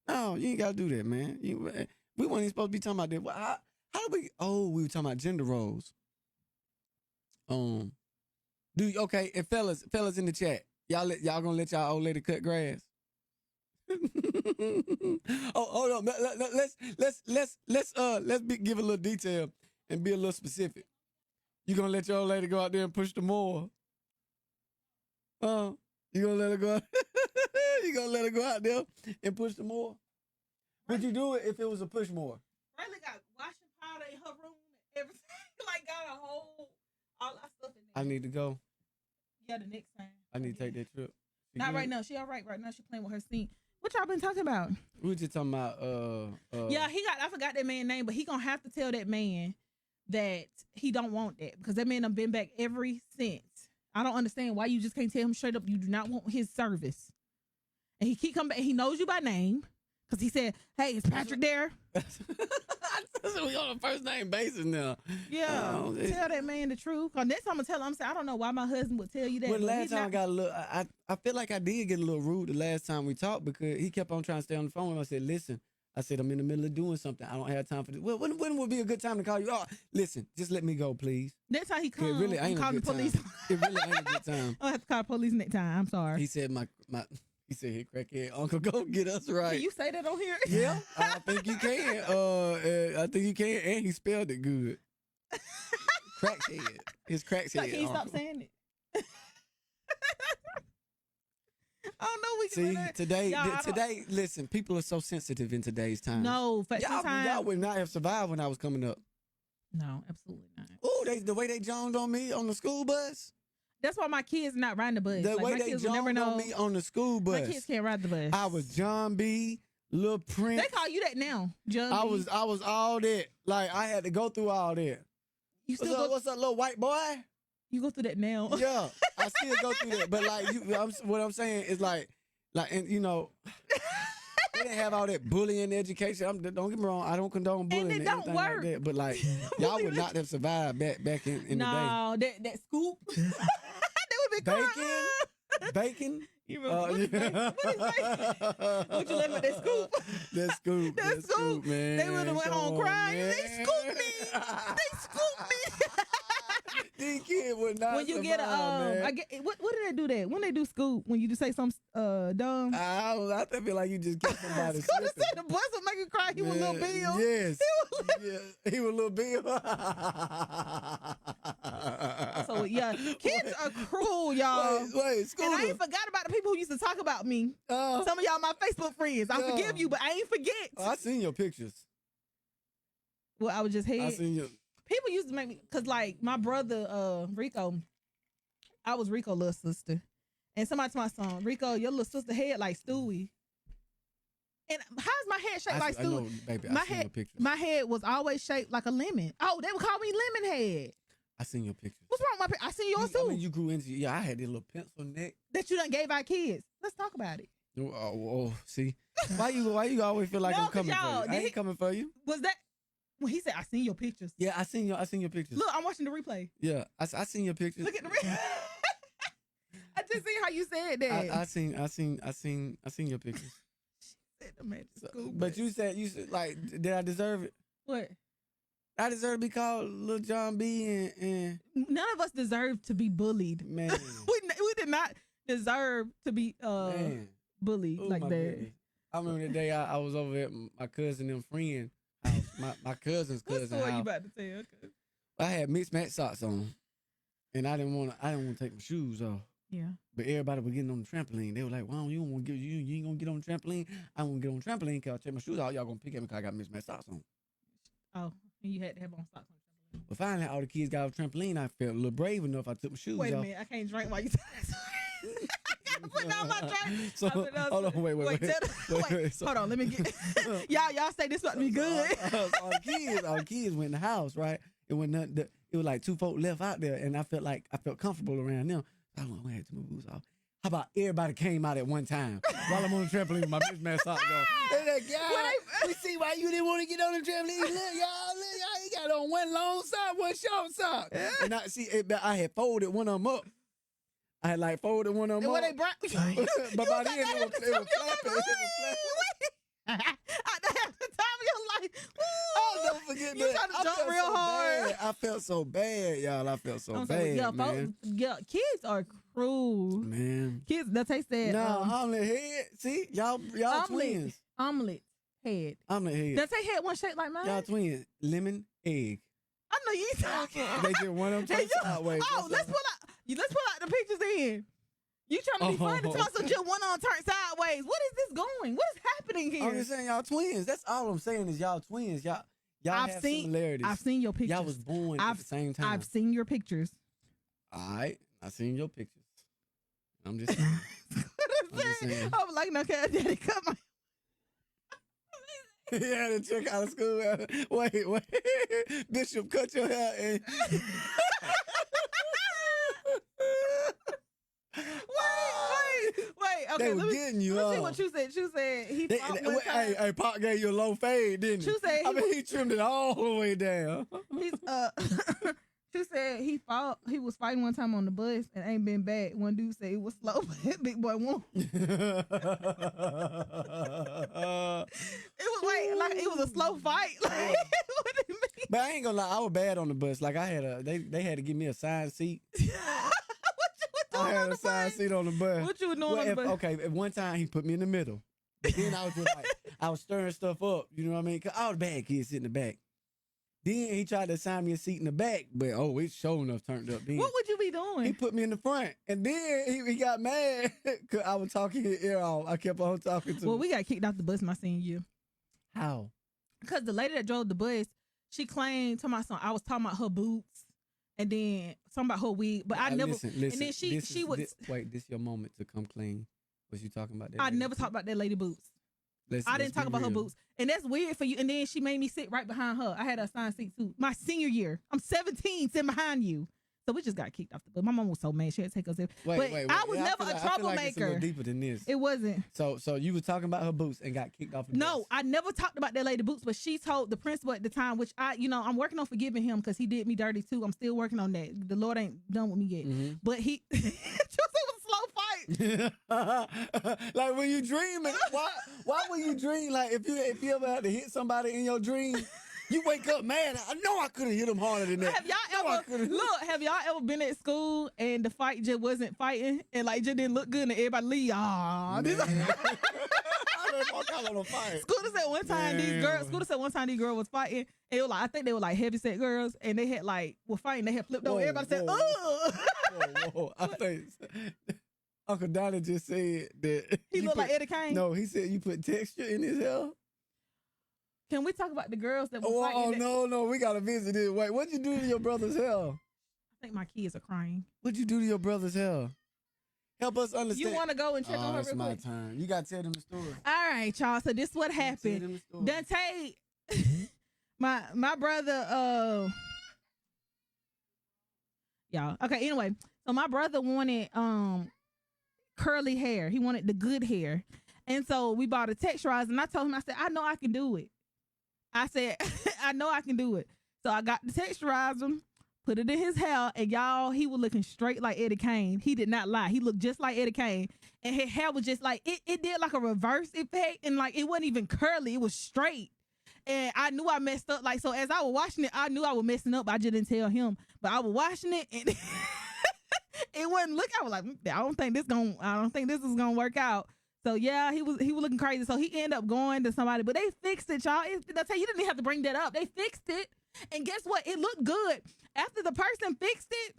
No, you ain't got to do that, man. We weren't even supposed to be talking about that. How do we? Oh, we were talking about gender roles. Okay, and fellas in the chat, y'all gonna let y'all old lady cut grass? Oh, hold on. Let's give a little detail and be a little specific. You gonna let your old lady go out there and push the mower? You gonna let her go? You gonna let her go out there and push the mower? Would you do it if it was a push mower? Riley got washing powder in her room and everything. Like got a whole all our stuff in there. I need to go. Yeah, the next time. I need to take that trip. Not right now. She all right now. She playing with her sink. What y'all been talking about? We were just talking about yeah, I forgot that man's name, but he gonna have to tell that man that he don't want that because that man done been back ever since. I don't understand why you just can't tell him straight up you do not want his service. And he keep coming back. He knows you by name because he said, "Hey, is Patrick there?" We on a first name basis now. Yeah, tell that man the truth. Cause next time I'm gonna tell him, I'm saying I don't know why my husband would tell you that. Well, last time I got a little, I feel like I did get a little rude the last time we talked because he kept on trying to stay on the phone. And I said, "Listen," I said, "I'm in the middle of doing something. I don't have time for this." Well, when would be a good time to call you? Oh, listen, just let me go, please. Next time he comes, it really ain't call a the good police. time. It really ain't a good time. I'll have to call the police next time. I'm sorry. He said, He said, "Hey, crackhead uncle, go get us right." Can you say that on here? Yeah, I think you can. I think you can, and he spelled it good. Crackhead. His crackhead. So can you stop uncle. saying it? I don't know. We can See, today, listen, people are so sensitive in today's time. No, y'all would not have survived when I was coming up. No, absolutely not. Oh, the way they joned on me on the school bus. That's why my kids not riding the bus. The way my they kids will never joned know. on me on the school bus. My kids can't ride the bus. I was John B, Lil Prince. They call you that now, John I B. was all that. Like I had to go through all that. You still What's up, little white boy? You go through that now. Yeah, I still go through that. But like what I'm saying is like, and they didn't have all that bullying education. Don't get me wrong, I don't condone bullying and it don't anything work. like that. But like, y'all would not have survived back in the day. No, that scoop. That would be Bacon. You remember what is that? Would you let me that scoop? That scoop. That scoop, man. They would have went home crying. Man. They scooped me. They scooped me. These kids would not When you survive, get man. what do they do that? When they do scoop, when you just say something dumb. I feel like you just get somebody Scooter slipping. said the bus would make you cry. He was Little Bill. Yes. He was Little Bill. So yeah, kids are cruel, y'all. Wait, Scooter. And I ain't forgot about the people who used to talk about me. Some of y'all my Facebook friends. I forgive you, but I ain't forget. I seen your pictures. Well, I was just here. I seen your. People used to make me, cause like my brother Rico, I was Rico's little sister, and somebody to my son, Rico, your little sister head like Stewie. And how's my head shaped like Stewie? I know, baby. My I seen head, your pictures. my head was always shaped like a lemon. Oh, they would call me Lemon Head. I seen your pictures. What's wrong with my? I seen yours too. I mean, you grew into. Yeah, I had this little pencil neck. That you done gave our kids. Let's talk about it. Oh, see, why you always feel like No, I'm coming for you? I ain't coming for you. Was that when he said I seen your pictures? Yeah, I seen your pictures. Look, I'm watching the replay. Yeah, I seen your pictures. Look at the replay. I just seen how you said that. I seen your pictures. Said the man to school, But you said like, did I deserve it? What? I deserve to be called Lil John B and None of us deserve to be bullied. man. we did not deserve to be Man. bullied Ooh, like my that. goodness. I remember the day I was over at my cousin and friend house, my cousin's What cousin story you house. about to tell? I had mismatched socks on, and I didn't want to take my shoes off. Yeah. But everybody was getting on the trampoline. They were like, "Wow, you don't want to you ain't gonna get on the trampoline. I want to get on the trampoline because I take my shoes off. Y'all gonna pick at me because I got mismatched socks on." Oh, and you had to have on socks on the trampoline. But finally, all the kids got off the trampoline. I felt a little brave enough. I took my shoes Wait a off. minute, I can't drink while you talk. I gotta put down my drink. So, hold on, wait. Hold on, let me get y'all say this about to be good. All the kids went in the house, right? It was nothing. It was like 2 folk left out there, and I felt comfortable around them. I had to move boots off. How about everybody came out at one time while I'm on the trampoline with my mismatched socks on? They're like, we see why you didn't want to get on the trampoline. Look, y'all, he got on one long sock, one short sock. And I had folded one of them up. I had like folded one of them up. But by then it was flapping. At the time of your life, oh, don't forget you that. trying to jump real hard. Bad. I felt so bad, y'all. I felt so bad, man. Kids are cruel. Man. Kids, that's they said. No, omelet head. See, y'all twins. Omelet head. Omelet head. Does they had one shaped like mine? Y'all twins. Lemon egg. I know you talking. They just one of them sideways. Oh, let's pull out the pictures in. You trying to be funny to us, so just one on turn sideways. What is this going? What is happening here? I'm just saying y'all twins. That's all I'm saying is y'all twins. Y'all have similarities. I've seen your pictures. Y'all was born at the same time. I've seen your pictures. All right. I seen your pictures. I'm just saying. I'm like, no, daddy, cut my... Yeah, to check out of school. Wait. Bishop, cut your hair. And... Wait. Okay, let me see what you said. You said he fought one time. Hey, Pop gave you a low fade, didn't he? You said he trimmed it all the way down. She said he was fighting one time on the bus and ain't been back. One dude said it was slow, but big boy won. It was a slow fight. Like, what do you mean? But I ain't gonna lie, I was bad on the bus. Like I had they had to give me a assigned seat. I had a assigned seat on the bus. What you were doing on the bus? Okay, at one time he put me in the middle. Then I was just like, I was stirring stuff up. You know what I mean? Cause all the bad kids sit in the back. Then he tried to assign me a seat in the back, but it's sure enough turned up. Then what would you be doing? He put me in the front, and then he got mad because I was talking his ear off. I kept on talking to him. Well, we got kicked off the bus my senior year. How? Because the lady that drove the bus, she claimed to my son I was talking about her boots, and then something about her wig, but I never. Listen, and then she would wait. This your moment to come clean. Was you talking about that? I never talked about that lady boots. I didn't talk about her boots. And that's weird for you. And then she made me sit right behind her. I had a assigned seat too. My senior year. I'm 17, sitting behind you. So we just got kicked off the bus. My mom was so mad. She had to take us in. Wait. I was never a troublemaker. I feel like it's a little deeper than this. It wasn't. So you were talking about her boots and got kicked off the bus. No, I never talked about that lady boots, but she told the principal at the time, which I'm working on forgiving him because he did me dirty too. I'm still working on that. The Lord ain't done with me yet. Mm-hmm. But it was a slow fight. Like when you dreaming, why would you dream? Like if you ever had to hit somebody in your dream, you wake up mad. I know I could have hit him harder than that. Have y'all ever been at school and the fight just wasn't fighting and like just didn't look good and everybody leave? Scooter said one time these girls was fighting. And it was like, I think they were like heavy set girls and they had were fighting. They had flipped over. Everybody said, "Ugh." Whoa. I think Uncle Donnie just said that he looked like Eddie Kane. No, he said you put texture in his hair. Can we talk about the girls that were fighting? No, we gotta visit this. Wait, what'd you do to your brother's hair? I think my kids are crying. What'd you do to your brother's hair? Help us understand. You want to go and check on her real quick? It's my turn. You gotta tell them the story. All right, y'all. So this is what happened. Dante, my brother, y'all. Okay, anyway, so my brother wanted curly hair. He wanted the good hair. And so we bought a texturizer and I told him, I said, I know I can do it. I said, I know I can do it. So I got the texturizer, put it in his hair, and y'all, he was looking straight like Eddie Kane. He did not lie. He looked just like Eddie Kane. And his hair was just like, it did like a reverse effect, and like it wasn't even curly. It was straight. And I knew I messed up. Like, so as I was washing it, I knew I was messing up. I just didn't tell him. But I was washing it and it wasn't looking. I was like, I don't think this is gonna work out. So yeah, he was looking crazy. So he ended up going to somebody, but they fixed it, y'all. I tell you, you didn't even have to bring that up. They fixed it. And guess what? It looked good. After the person fixed it,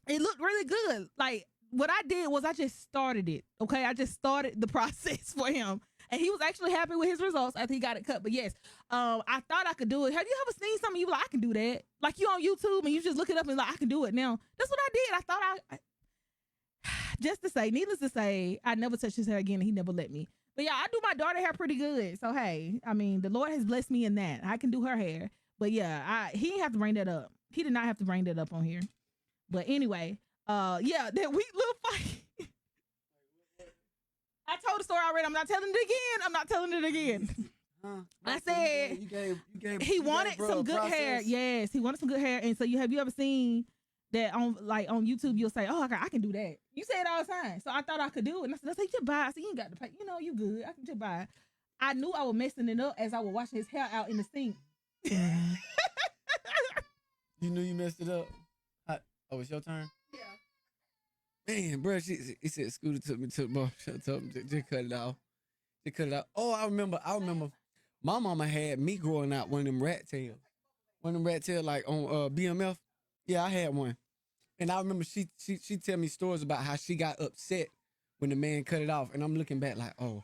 it looked really good. Like what I did was I just started it. Okay. I just started the process for him. And he was actually happy with his results after he got it cut. But yes, I thought I could do it. Have you ever seen something you like, I can do that? Like you on YouTube and you just look it up and like, I can do it now. That's what I did. I thought just to say, needless to say, I never touched his hair again and he never let me. But yeah, I do my daughter hair pretty good. So hey, I mean, the Lord has blessed me in that. I can do her hair. But yeah, he didn't have to bring that up. He did not have to bring that up on here. But anyway, yeah, that weak little fight. I told the story already. I'm not telling it again. I said he wanted some good hair. Yes, he wanted some good hair. And so have you ever seen that on YouTube? You'll say, "Oh, I can do that." You say it all the time. So I thought I could do it. And I said, "Let's just buy it." So you ain't got to pay. You know, you good. I can just buy it. I knew I was messing it up as I was washing his hair out in the sink. You knew you messed it up. Oh, it's your turn. Yeah. Man, bro, he said Scooter took me to the bar. Shut up, just cut it off. Just cut it out. Oh, I remember. My mama had me growing out one of them rat tails. One of them rat tails like on BMF. Yeah, I had one. And I remember she tell me stories about how she got upset when the man cut it off. And I'm looking back like, oh,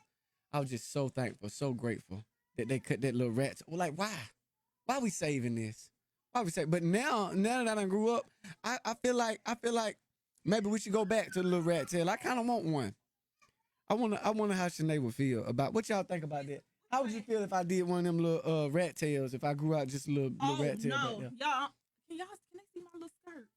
I was just so thankful, so grateful that they cut that little rat. Well, like, why? Why we saving this? Why we say? But now that I grew up, I feel like maybe we should go back to the little rat tail. I kind of want one. I wonder how Sinead would feel about what y'all think about that. How would you feel if I did one of them little rat tails? If I grew out just a little rat tail back there? Y'all, can they see my little skirt?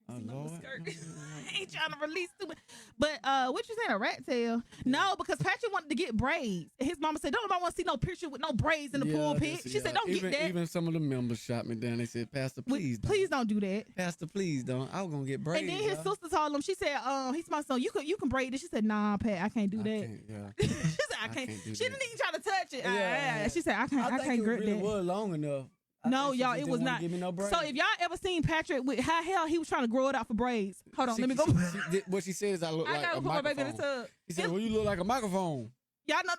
I hope y'all can see my little skirt. I ain't trying to release too much. But what you saying, a rat tail? No, because Patrick wanted to get braids. And his mama said, "Don't nobody want to see no picture with no braids in the pulpit." She said, "Don't get that." Even some of the members shot me down. They said, "Pastor, please don't do that. Pastor, please don't. I was gonna get braids." And then his sister told him, she said, he's my son. You can braid it. She said, "Nah, Pat, I can't do that." She said, "I can't." She didn't even try to touch it. She said, "I can't grip that." It was long enough. No, y'all, it was not. No, so if y'all ever seen Patrick with how hell he was trying to grow it out for braids. Hold on, let me go. What she said is I look like a microphone. My baby in the tub. She said, "Well, you look like a microphone." Y'all know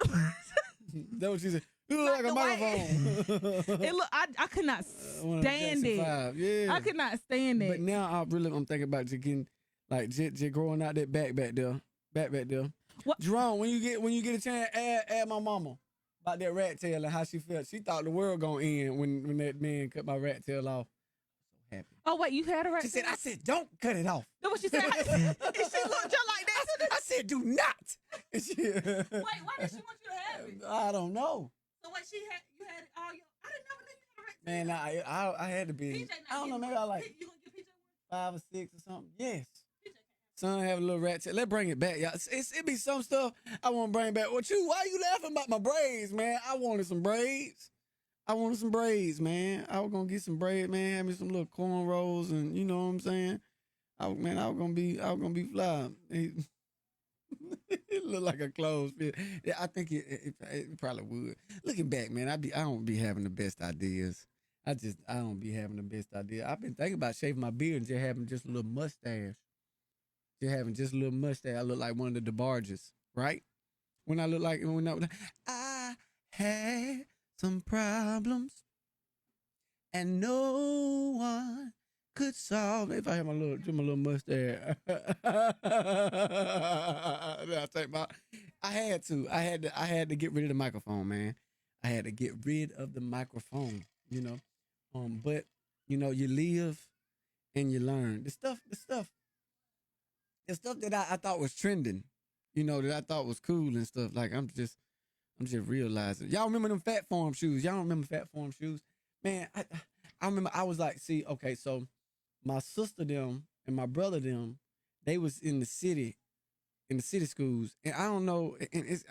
that's what she said. You look like a microphone. I could not stand it. Yeah. I could not stand it. But now I'm thinking about just getting like just growing out that back there. Back there. What? Jerome, when you get a chance, add my mama about that rat tail and how she felt. She thought the world gonna end when that man cut my rat tail off. So happy. Oh wait, you had a rat tail? She said, "I said, don't cut it off." That's what she said. And she looked just like that. I said, "Do not." Wait, why did she want you to have it? I don't know. So what you had all your? I didn't know that you had a rat tail. Man, I had to be. I don't know. Maybe I like you gonna get PJ 5 or 6 or something. Yes. Son have a little rat tail. Let's bring it back, y'all. It be some stuff I want to bring back. Why you laughing about my braids, man? I wanted some braids. Man. I was gonna get some braids, man. Have me some little cornrows, and you know what I'm saying. I was gonna be fly. It looked like a clothes fit. Yeah, I think it probably would. Looking back, man, I don't be having the best ideas. I don't be having the best idea. I've been thinking about shaving my beard and just having just a little mustache. Just having just a little mustache. I look like one of the DeBarges, right? I had some problems and no one could solve it. If I had my little mustache. I had to get rid of the microphone, man. I had to get rid of the microphone, you know. But you know, you live and you learn. The stuff that I thought was trending, you know, that I thought was cool and stuff. Like I'm just realizing. Y'all remember them Fat Farm shoes? Y'all remember Fat Farm shoes? Man, I remember I was like, see, okay, so my sister them and my brother them, they was in the city schools, and I don't know, and it's,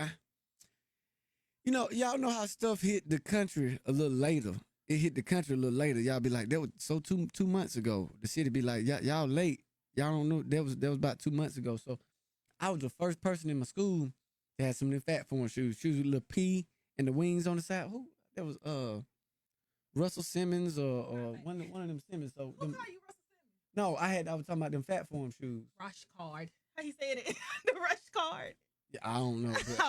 you know, y'all know how stuff hit the country a little later. It hit the country a little later. Y'all be like, that was so 2 months ago. The city be like, y'all late. Y'all don't know. That was about 2 months ago. So I was the first person in my school that had some of them Fat Form shoes with a little P and the wings on the side. Who? That was Russell Simmons or one of them Simmons. So who call you Russell Simmons? No, I was talking about them Fat Form shoes. Rush card. How you said it? The rush card. I don't know. But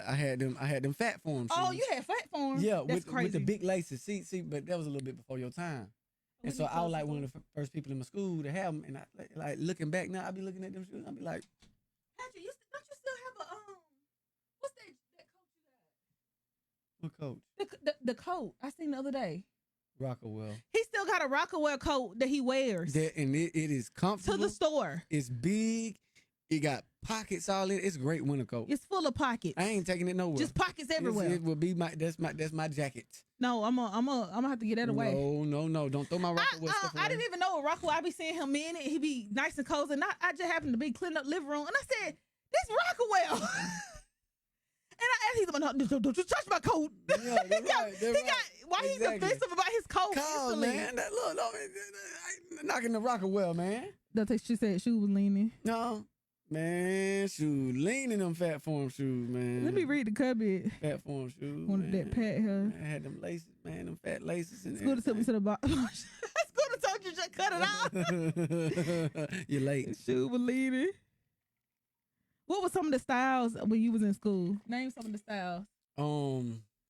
I had them fat form shoes. Oh, you had fat form. Yeah, That's with the big laces. See, but that was a little bit before your time. And so I was like one of the first people in my school to have them. And I like looking back now, I be looking at them shoes. I be like, Patrick, don't you still have a what's that coat you got? what coach? The coat I seen the other day. Rockawell. He still got a Rockawell coat that he wears. And it is comfortable. To the store. It's big. It got pockets all in it. It's a great winter coat. It's full of pockets. I ain't taking it nowhere. Just pockets everywhere. It will be that's my jacket. No, I'm gonna have to get that away. No. Don't throw my Rockawell stuff away. I didn't even know Rockawell. I be seeing him in it. He be nice and cozy. And I just happened to be cleaning up living room. And I said, this Rockawell. And I asked him, don't you touch my coat. Yeah, they're right. Why he's defensive about his coat? Cause, man, look, knocking the Rockawell, man. She said she was leaning. No. Man, shoes. Leaning them fat form shoes, man. Let me read the comment. Fat form shoes. Wanted that pat her. I had them laces, man, them fat laces in there. Scooter took me to the bottom. Scooter told you just cut it off. You're late. Shoe was leaning. What were some of the styles when you was in school? Name some of the styles.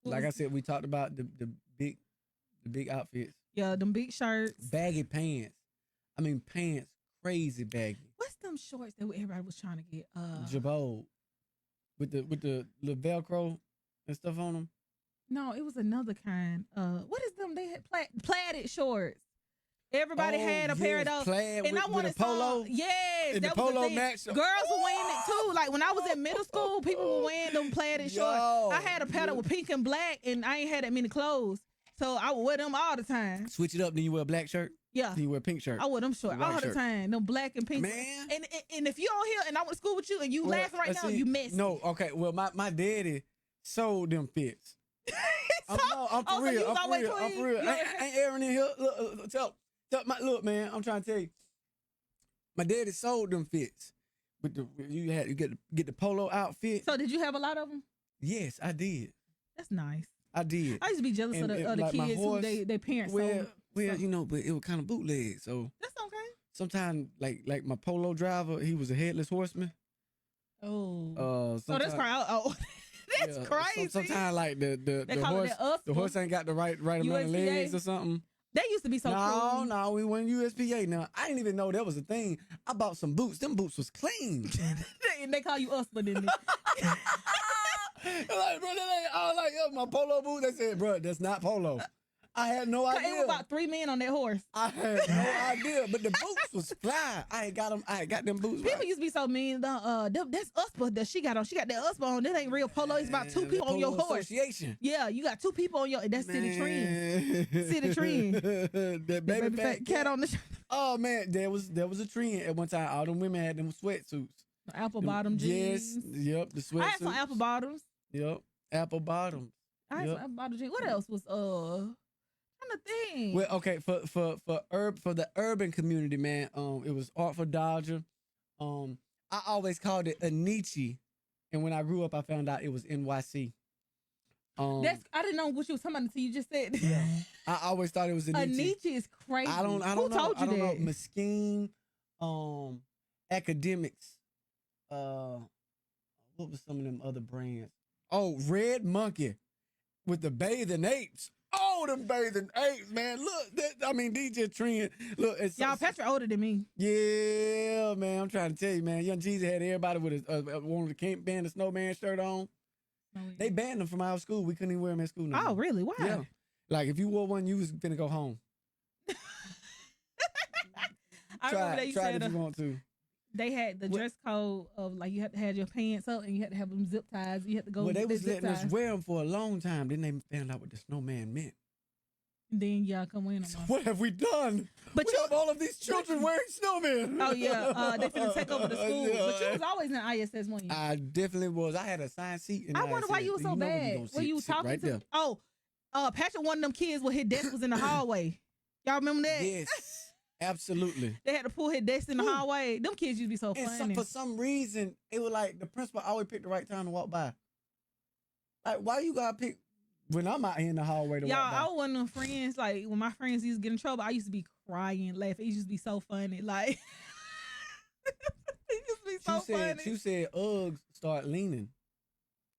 Like I said, we talked about the big outfits. Yeah, them big shirts. Baggy pants. I mean pants, crazy baggy. What's them shorts that everybody was trying to get? Jabot. With the little Velcro and stuff on them. No, it was another kind. What is them? They had plaided shorts. Everybody had a pair of those. Plaid and with, I wanted with a polo. Yes, and that the was polo the thing. match. Girls were wearing it too. Like when I was in middle school, people were wearing them plaided shorts. I had a pair that was pink and black, and I ain't had that many clothes, so I would wear them all the time. Switch it up, then you wear a black shirt. Yeah, then you wear a pink shirt. I wear them short all the time. Them black and pink. Man, and if you on here and I went to school with you and you laughing right now, you messy. No, okay. Well, my daddy sold them fits. I'm for real. I'm for real. Ain't Aaron in here? Look, man. I'm trying to tell you. My daddy sold them fits. You get the polo outfit. So did you have a lot of them? Yes, I did. That's nice. I did. I used to be jealous of the like kids who they parents sold. Well, you know, but it was kind of bootleg, so that's okay. Sometimes, like my polo driver, he was a headless horseman. Oh, that's crazy. Oh, that's crazy. Sometimes, like the horse ain't got the right amount of legs or something. They used to be so cool. No, we went USPA. Now I didn't even know that was a thing. I bought some boots. Them boots was clean. And they call you Usper, didn't they? Like, bro, I was like, my polo boots. They said, bro, that's not polo. I had no idea. It was about 3 men on that horse. I had no idea, but the boots was fly. I got them boots. People used to be so mean. That's Usper that she got on. She got that Usper on. That ain't real polo. It's about 2 people on your horse. Association. Yeah, you got 2 people on your. That's City Trend. City Trend. That baby fat cat on the. Oh man, there was a trend at one time. All them women had them sweatsuits. Apple bottom jeans. Yes, yep, the sweatsuits. I had some apple bottoms. Yep, apple bottoms. I had some apple bottom jeans. What else was kind of thing? Well, okay, for the urban community, man, it was Art for Dodger. I always called it Anichi, and when I grew up, I found out it was NYC. I didn't know what you was talking about until you just said. Yeah, I always thought it was Anichi. Anichi is crazy. I don't Who know. told you I don't that? know. Mesquite, Academics. What was some of them other brands? Oh, Red Monkey with the bathing apes. Oh, them bathing apes, man. Look, DJ Trend. Look, y'all, Petra older than me. Yeah, man. I'm trying to tell you, man. Young Jeezy had everybody with one of the camp band, a snowman shirt on. Oh, yeah. They banned them from our school. We couldn't even wear them at school no more. Oh, really? Why? Yeah. Like, if you wore one, you was gonna go home. I remember they try it if you want to. They had the dress code of like you had to have your pants up and you had to have them zip ties. You had to go. Well, they was letting us wear them for a long time. Then they found out what the snowman meant. And then y'all come in. So what have we done? But we have all of these children wearing snowmen. Oh yeah, they finna take over the school. Yeah. But you was always in ISS, weren't you? I definitely was. I had a assigned seat in I wonder why you were so bad. Were you talking right to? There. Oh, Patrick, one of them kids where his desk was in the hallway. Y'all remember that? Yes. Absolutely. They had to pull his desk in the hallway. Them kids used to be so funny. For some reason, it was like the principal always picked the right time to walk by. Like, why you gotta pick when I'm out here in the hallway to walk by? Y'all, I was one of them friends, like, when my friends used to get in trouble, I used to be crying, laughing. It used to be so funny. Like, it used to be so funny. You said Uggs start leaning,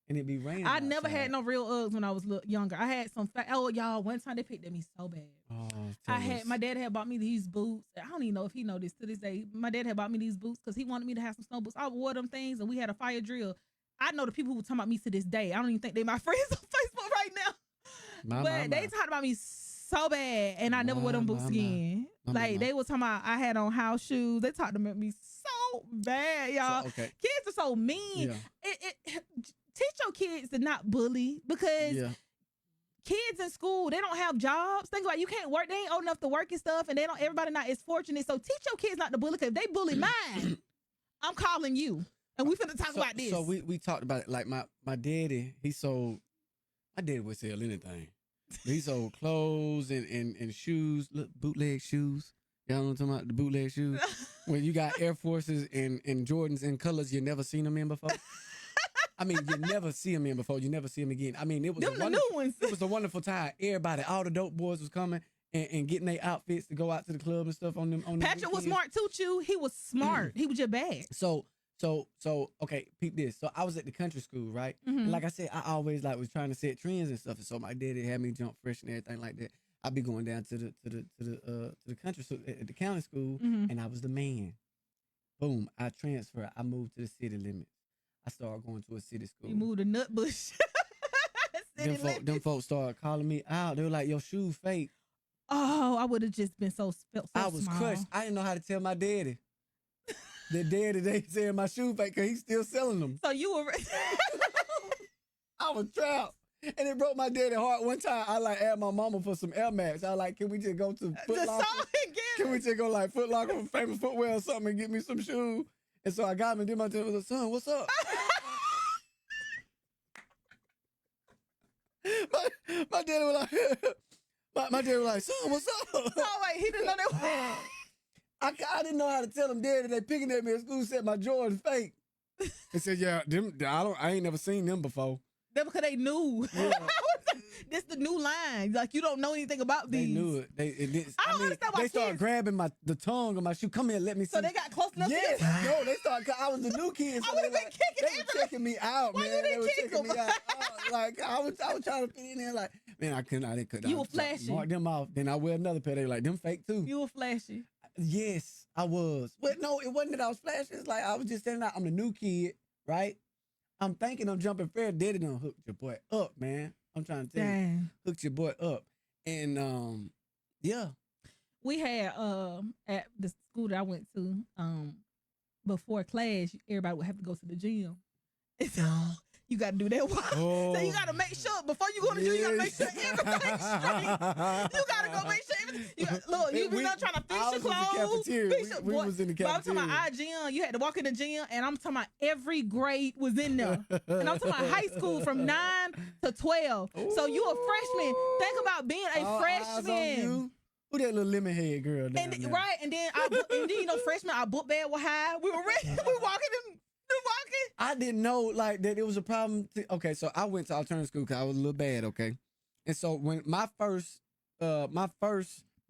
and it be raining. I never outside. had no real Uggs when I was younger. I had some. Oh, y'all! One time they picked at me so bad. Oh, I had my dad had bought me these boots. I don't even know if he know this to this day. My dad had bought me these boots because he wanted me to have some snow boots. I wore them things, and we had a fire drill. I know the people who were talking about me to this day. I don't even think they my friends on Facebook right now. They talked about me so bad, and I never wore them boots again. They were talking about I had on house shoes. They talked about me so bad, y'all. So, okay. Kids are so mean. Yeah. Teach your kids to not bully because kids in school, they don't have jobs. Think about it, you can't work. They ain't old enough to work and stuff, and everybody not as fortunate. So teach your kids not to bully because if they bully mine, I'm calling you. And we finna talk about this. So we talked about it. Like my daddy, my daddy would sell anything. He sold clothes and shoes, bootleg shoes. Y'all know what I'm talking about? The bootleg shoes. When you got Air Forces and Jordans in colors you never seen them in before. I mean, you never see them in before. You never see them again. I mean, it was the new ones. It was a wonderful time. Everybody, all the dope boys was coming and getting their outfits to go out to the club and stuff on them. Patrick was smart too, Chew. He was smart. He was just bad. So okay, peep this. So I was at the country school, right? Mm-hmm. And like I said, I always was trying to set trends and stuff. And so my daddy had me jump fresh and everything like that. I'd be going down to the country school at the county school, and I was the man. Boom, I transferred. I moved to the city limits. I started going to a city school. You moved to Nutbush. Them folks started calling me out. They were like, "Your shoes fake." Oh, I would have just been felt so I was small. crushed. I didn't know how to tell my daddy. The daddy, they said my shoe fake because he's still selling them. So you were... I was trapped. And it broke my daddy heart. One time, I asked my mama for some Air Max. I was can we just go to Foot Locker? Can we just go Foot Locker, Famous Footwear or something and get me some shoes? And so I got him and did my dad was like, son, what's up? my daddy was like, my daddy was like, son, what's up? Oh, wait, he didn't know that. I didn't know how to tell them daddy. They picking at me at school said my Jordan fake. They said, yeah, them I ain't never seen them before. That's because they knew. Yeah. This the new line. Like you don't know anything about these. They knew it. I don't understand why they started grabbing the tongue of my shoe. Come here, let me see. So they got close enough. Yes, no, they started. I was the new kid. So I would have been kicking. They were checking me out, Why man. you They were didn't kick checking me them? out. I was trying to fit in there. Like, man, I couldn't. You were flashy. Mark them off. Then I wear another pair. They were like, them fake too. You were flashy. Yes, I was. But no, it wasn't that I was flashy. It's like I was just standing out. I'm the new kid, right? I'm thinking I'm jumping fair. Daddy done hooked your boy up, man. I'm trying to tell you, hooked your boy up. And yeah. We had at the school that I went to, before class, everybody would have to go to the gym. And so you gotta do that walk. Oh. So you gotta make sure before you go to the gym, you gotta make sure everything's straight. You gotta go make sure everything. Look, you be not trying to fix your clothes. We was in the cafeteria. But I'm talking about our gym. You had to walk in the gym, and I'm talking about every grade was in there. And I'm talking about high school from 9 to 12. Ooh. So you a freshman. Think about being a freshman. Who that little lemon head girl down there? Right, and then freshman, our book bag was high. We were ready. We were walking in. I didn't know that it was a problem. Okay, so I went to alternative school because I was a little bad. Okay, and so when my first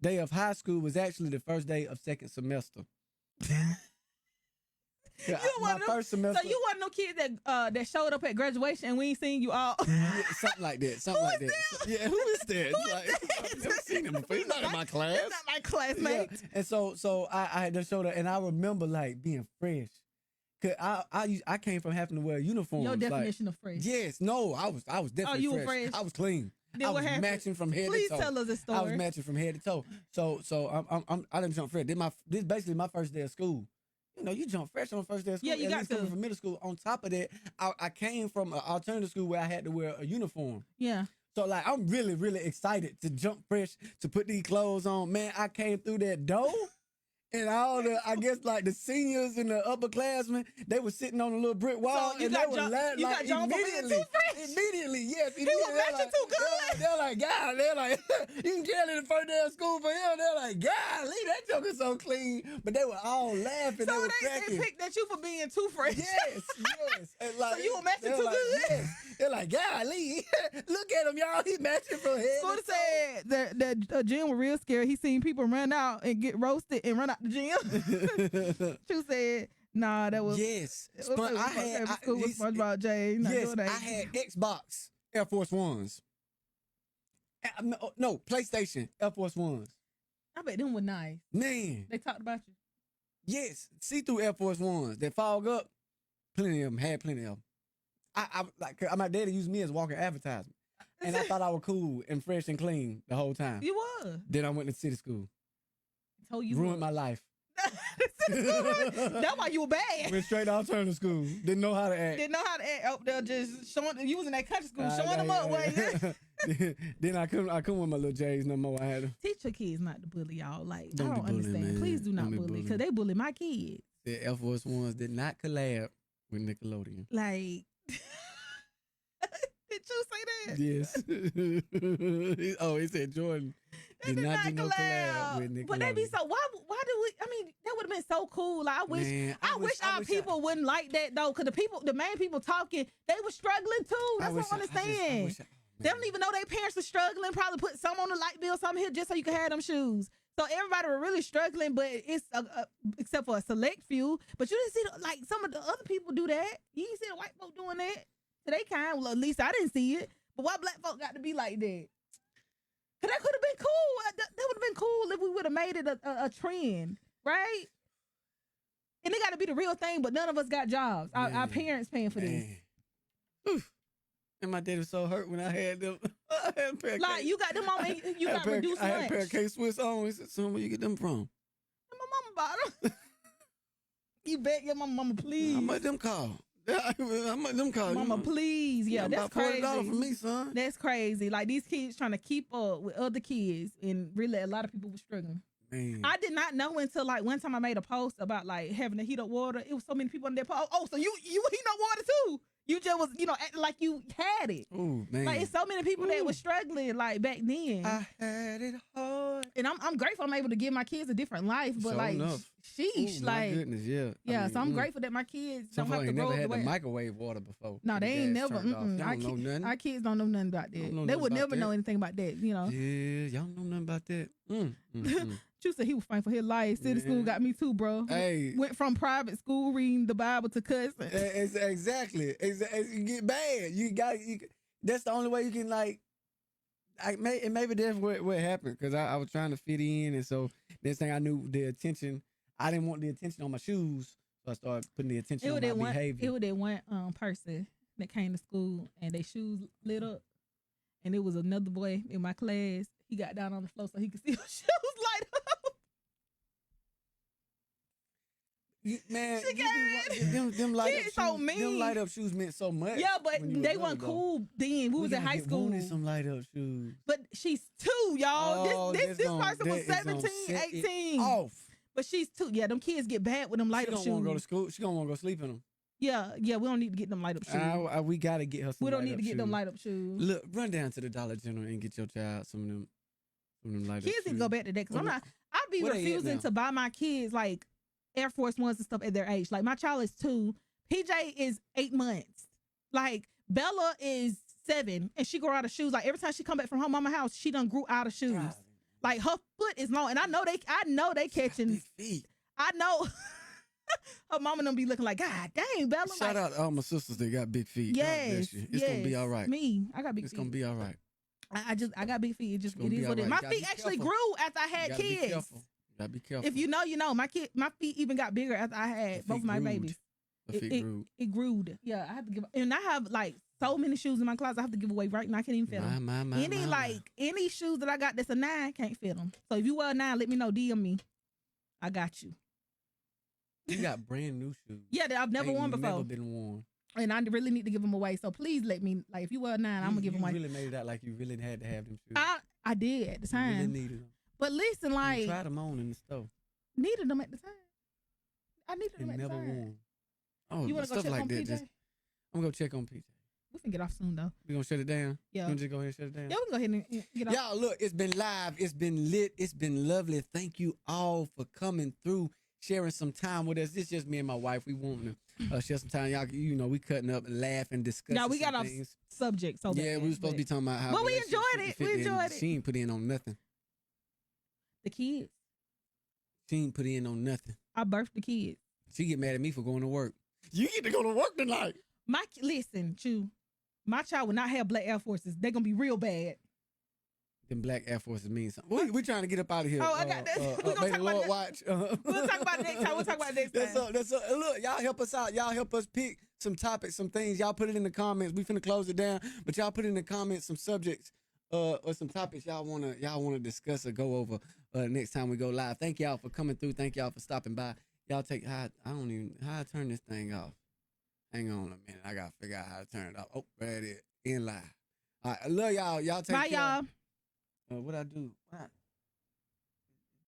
day of high school was actually the first day of second semester. First semester. So you wasn't no kid that showed up at graduation and we ain't seen you all. Yeah, something like that. Something like that. Yeah, who is that? I've never seen him before. He's not in my class. He's not my classmate. Yeah. And so I had to show that, and I remember being fresh. Cause I came from having to wear uniforms. Your definition of fresh? Yes, no, I was definitely fresh. You were fresh. I was clean. Then I was matching from head to toe. Please tell us a story. I was matching from head to toe. So I didn't jump fresh. This is basically my first day of school. You know, you jump fresh on the first day of school. Yeah, you got to. Coming from middle school. On top of that, I came from an alternative school where I had to wear a uniform. Yeah. So I'm really, really excited to jump fresh, to put these clothes on. Man, I came through that door. And all the seniors and the upperclassmen, they were sitting on a little brick wall, and they were laughing immediately. Immediately, yes. He was matching too good. They're like, God, you can tell in the first day of school for him. They're like, golly, that joker's so clean. But they were all laughing. So they picked at you for being too fresh. Yes. And so you were matching too good. Yes. They're like, golly, look at him, y'all. He matching from head. Scooter said that Jim was real scared. He seen people run out and get roasted and run out the gym. True said Nah, that was Yes. I had school with SpongeBob J. Yes, I had Xbox Air Force Ones. No, PlayStation Air Force Ones. I bet them were nice. Man. They talked about you. Yes, see-through Air Force Ones that fog up. Plenty of them. Had plenty of them. My daddy used me as walking advertisement, and I thought I was cool and fresh and clean the whole time. You were. Then I went to city school. Told you ruined my life. That's why you were bad. Went straight to alternative school. Didn't know how to act. Didn't know how to act up there, just showing. You was in that country school, showing them up. Then I couldn't with my little J's no more. I had to teach your kids not to bully y'all. Like don't I don't bullying, understand. Man. Please do not bully because they bully my kids. The Air Force Ones did not collab with Nickelodeon. Like, did you say that? Yes. Oh, he said Jordan did not do no collab with Nickelodeon. But they be so. Why do we? I mean, that would have been so cool. Like, I wish our people wouldn't like that though, because the main people talking, they were struggling too. That's what I understand. They don't even know their parents were struggling. Probably put some on the light bill, some here just so you can have them shoes. So everybody were really struggling, but it's except for a select few. But you didn't see like some of the other people do that. You didn't see the white folk doing that. So they kind. Well, at least I didn't see it. But why black folk got to be like that? Cause that could have been cool. That would have been cool if we would have made it a trend, right? And it got to be the real thing. But none of us got jobs. Our parents paying for this. Oof. And my daddy was so hurt when I had them. I had a pair of like, you got them on, you got reduced lunch. I had a pair of K-Swiss on. He said, son, where you get them from? And my mama bought them. You bet your mama, please. How much them cost? How much them cost? Mama, please. Yeah, that's crazy. $40 for me, son. That's crazy. Like, these kids trying to keep up with other kids. And really, a lot of people were struggling. Man. I did not know until, like, one time I made a post about, like, having to heat up water. It was so many people in there. Oh, so you heating up water, too? You just was, acting like you had it. Oh, man. Like, it's so many people that were struggling, like, back then. I had it hard. And I'm grateful I'm able to give my kids a different life. But, like, sheesh. Ooh, like, my goodness, yeah. Yeah, so I'm grateful that my kids don't have to grow up. They never had the microwave water before. No, they ain't never. Our kids don't know nothing about that. They would never know anything about that, Yeah, y'all don't know nothing about that. You said he was fighting for his life. City school got me too, bro. Hey. Went from private school reading the Bible to cussing. Exactly. You get bad. That's the only way you can, like, maybe that's what happened, because I was trying to fit in, and so next thing I knew, the attention, I didn't want the attention on my shoes, so I started putting the attention on my behavior. It was that one person that came to school and their shoes lit up, and it was another boy in my class. He got down on the floor so he could see her shoes light up. Man, them light up shoes, so mean. Them light up shoes meant so much. Yeah, but they weren't cool then. We was in high school. Wanted some light up shoes. But she's 2, y'all. This person was 17, 18. Off. But she's 2. Yeah, them kids get bad with them light up shoes. She don't want to go to school. She don't want to go sleep in them. Yeah, we don't need to get them light up shoes. We got to get her some. We don't need to get them light up shoes. Look, run down to the Dollar General and get your child some of them light up shoes. Kids need to go back to that, because I'd be refusing to buy my kids like Air Force Ones and stuff at their age. Like, my child is 2. PJ is 8 months. Like, Bella is 7, and she grow out of shoes. Like, every time she come back from her mama house, she done grew out of shoes. God. Like, her foot is long, and I know they catching. Big feet. I know. Her mama don't be looking like, God dang, Bella. Shout out to all my sisters that got big feet. Yes, it's gonna be all right. Me, I got big feet. It's gonna be all right. I got big feet. It is what it is. My feet actually grew after I had kids. Be careful. You gotta be careful. If you know, you know. My feet even got bigger after I had both my babies. It grew. Yeah, I have to give. And I have like so many shoes in my closet. I have to give away right now. I can't even fit them. Any shoes that I got that's a 9 can't fit them. So if you wear a 9, let me know. DM me. I got you. You got brand new shoes. Yeah, that I've never worn before. Never been worn. And I really need to give them away. So please let me, like, if you wear a 9, I'm gonna give them away. You really made it out like you really had to have them shoes. I did at the time. You really needed them. But listen, like, you tried them on in the store. Needed them at the time. I needed them at the time. Never worn. Oh, you want to go check like on that, PJ? I'm gonna go check on PJ. We can get off soon though. We gonna shut it down? Yeah. You gonna just go ahead and shut it down? Yeah, we can go ahead and get off. Y'all, look, it's been live. It's been lit. It's been lovely. Thank you all for coming through, sharing some time with us. This is just me and my wife. We want to share some time. Y'all, we cutting up and laughing, discussing. No, we got off subject. So yeah, we were supposed to be talking about how. But we enjoyed it. We enjoyed it. She ain't put in on nothing. The kids. She ain't put in on nothing. I birthed the kids. She get mad at me for going to work. You get to go to work tonight. Listen, Chew. My child will not have black Air Forces. They're gonna be real bad. Them black Air Forces mean something. We trying to get up out of here. Oh, I got this. We're gonna may talk the about Lord that. watch. We'll talk about it next time. We'll talk about it next time. That's up. Look, y'all help us out. Y'all help us pick some topics, some things. Y'all put it in the comments. We finna close it down, but y'all put in the comments some subjects or some topics y'all wanna discuss or go over next time we go live. Thank y'all for coming through. Thank y'all for stopping by. Y'all take how I turn this thing off. Hang on a minute. I gotta figure out how to turn it off. Oh, there it is. In live. All right, I love y'all. Y'all take care. Bye, y'all. What I do?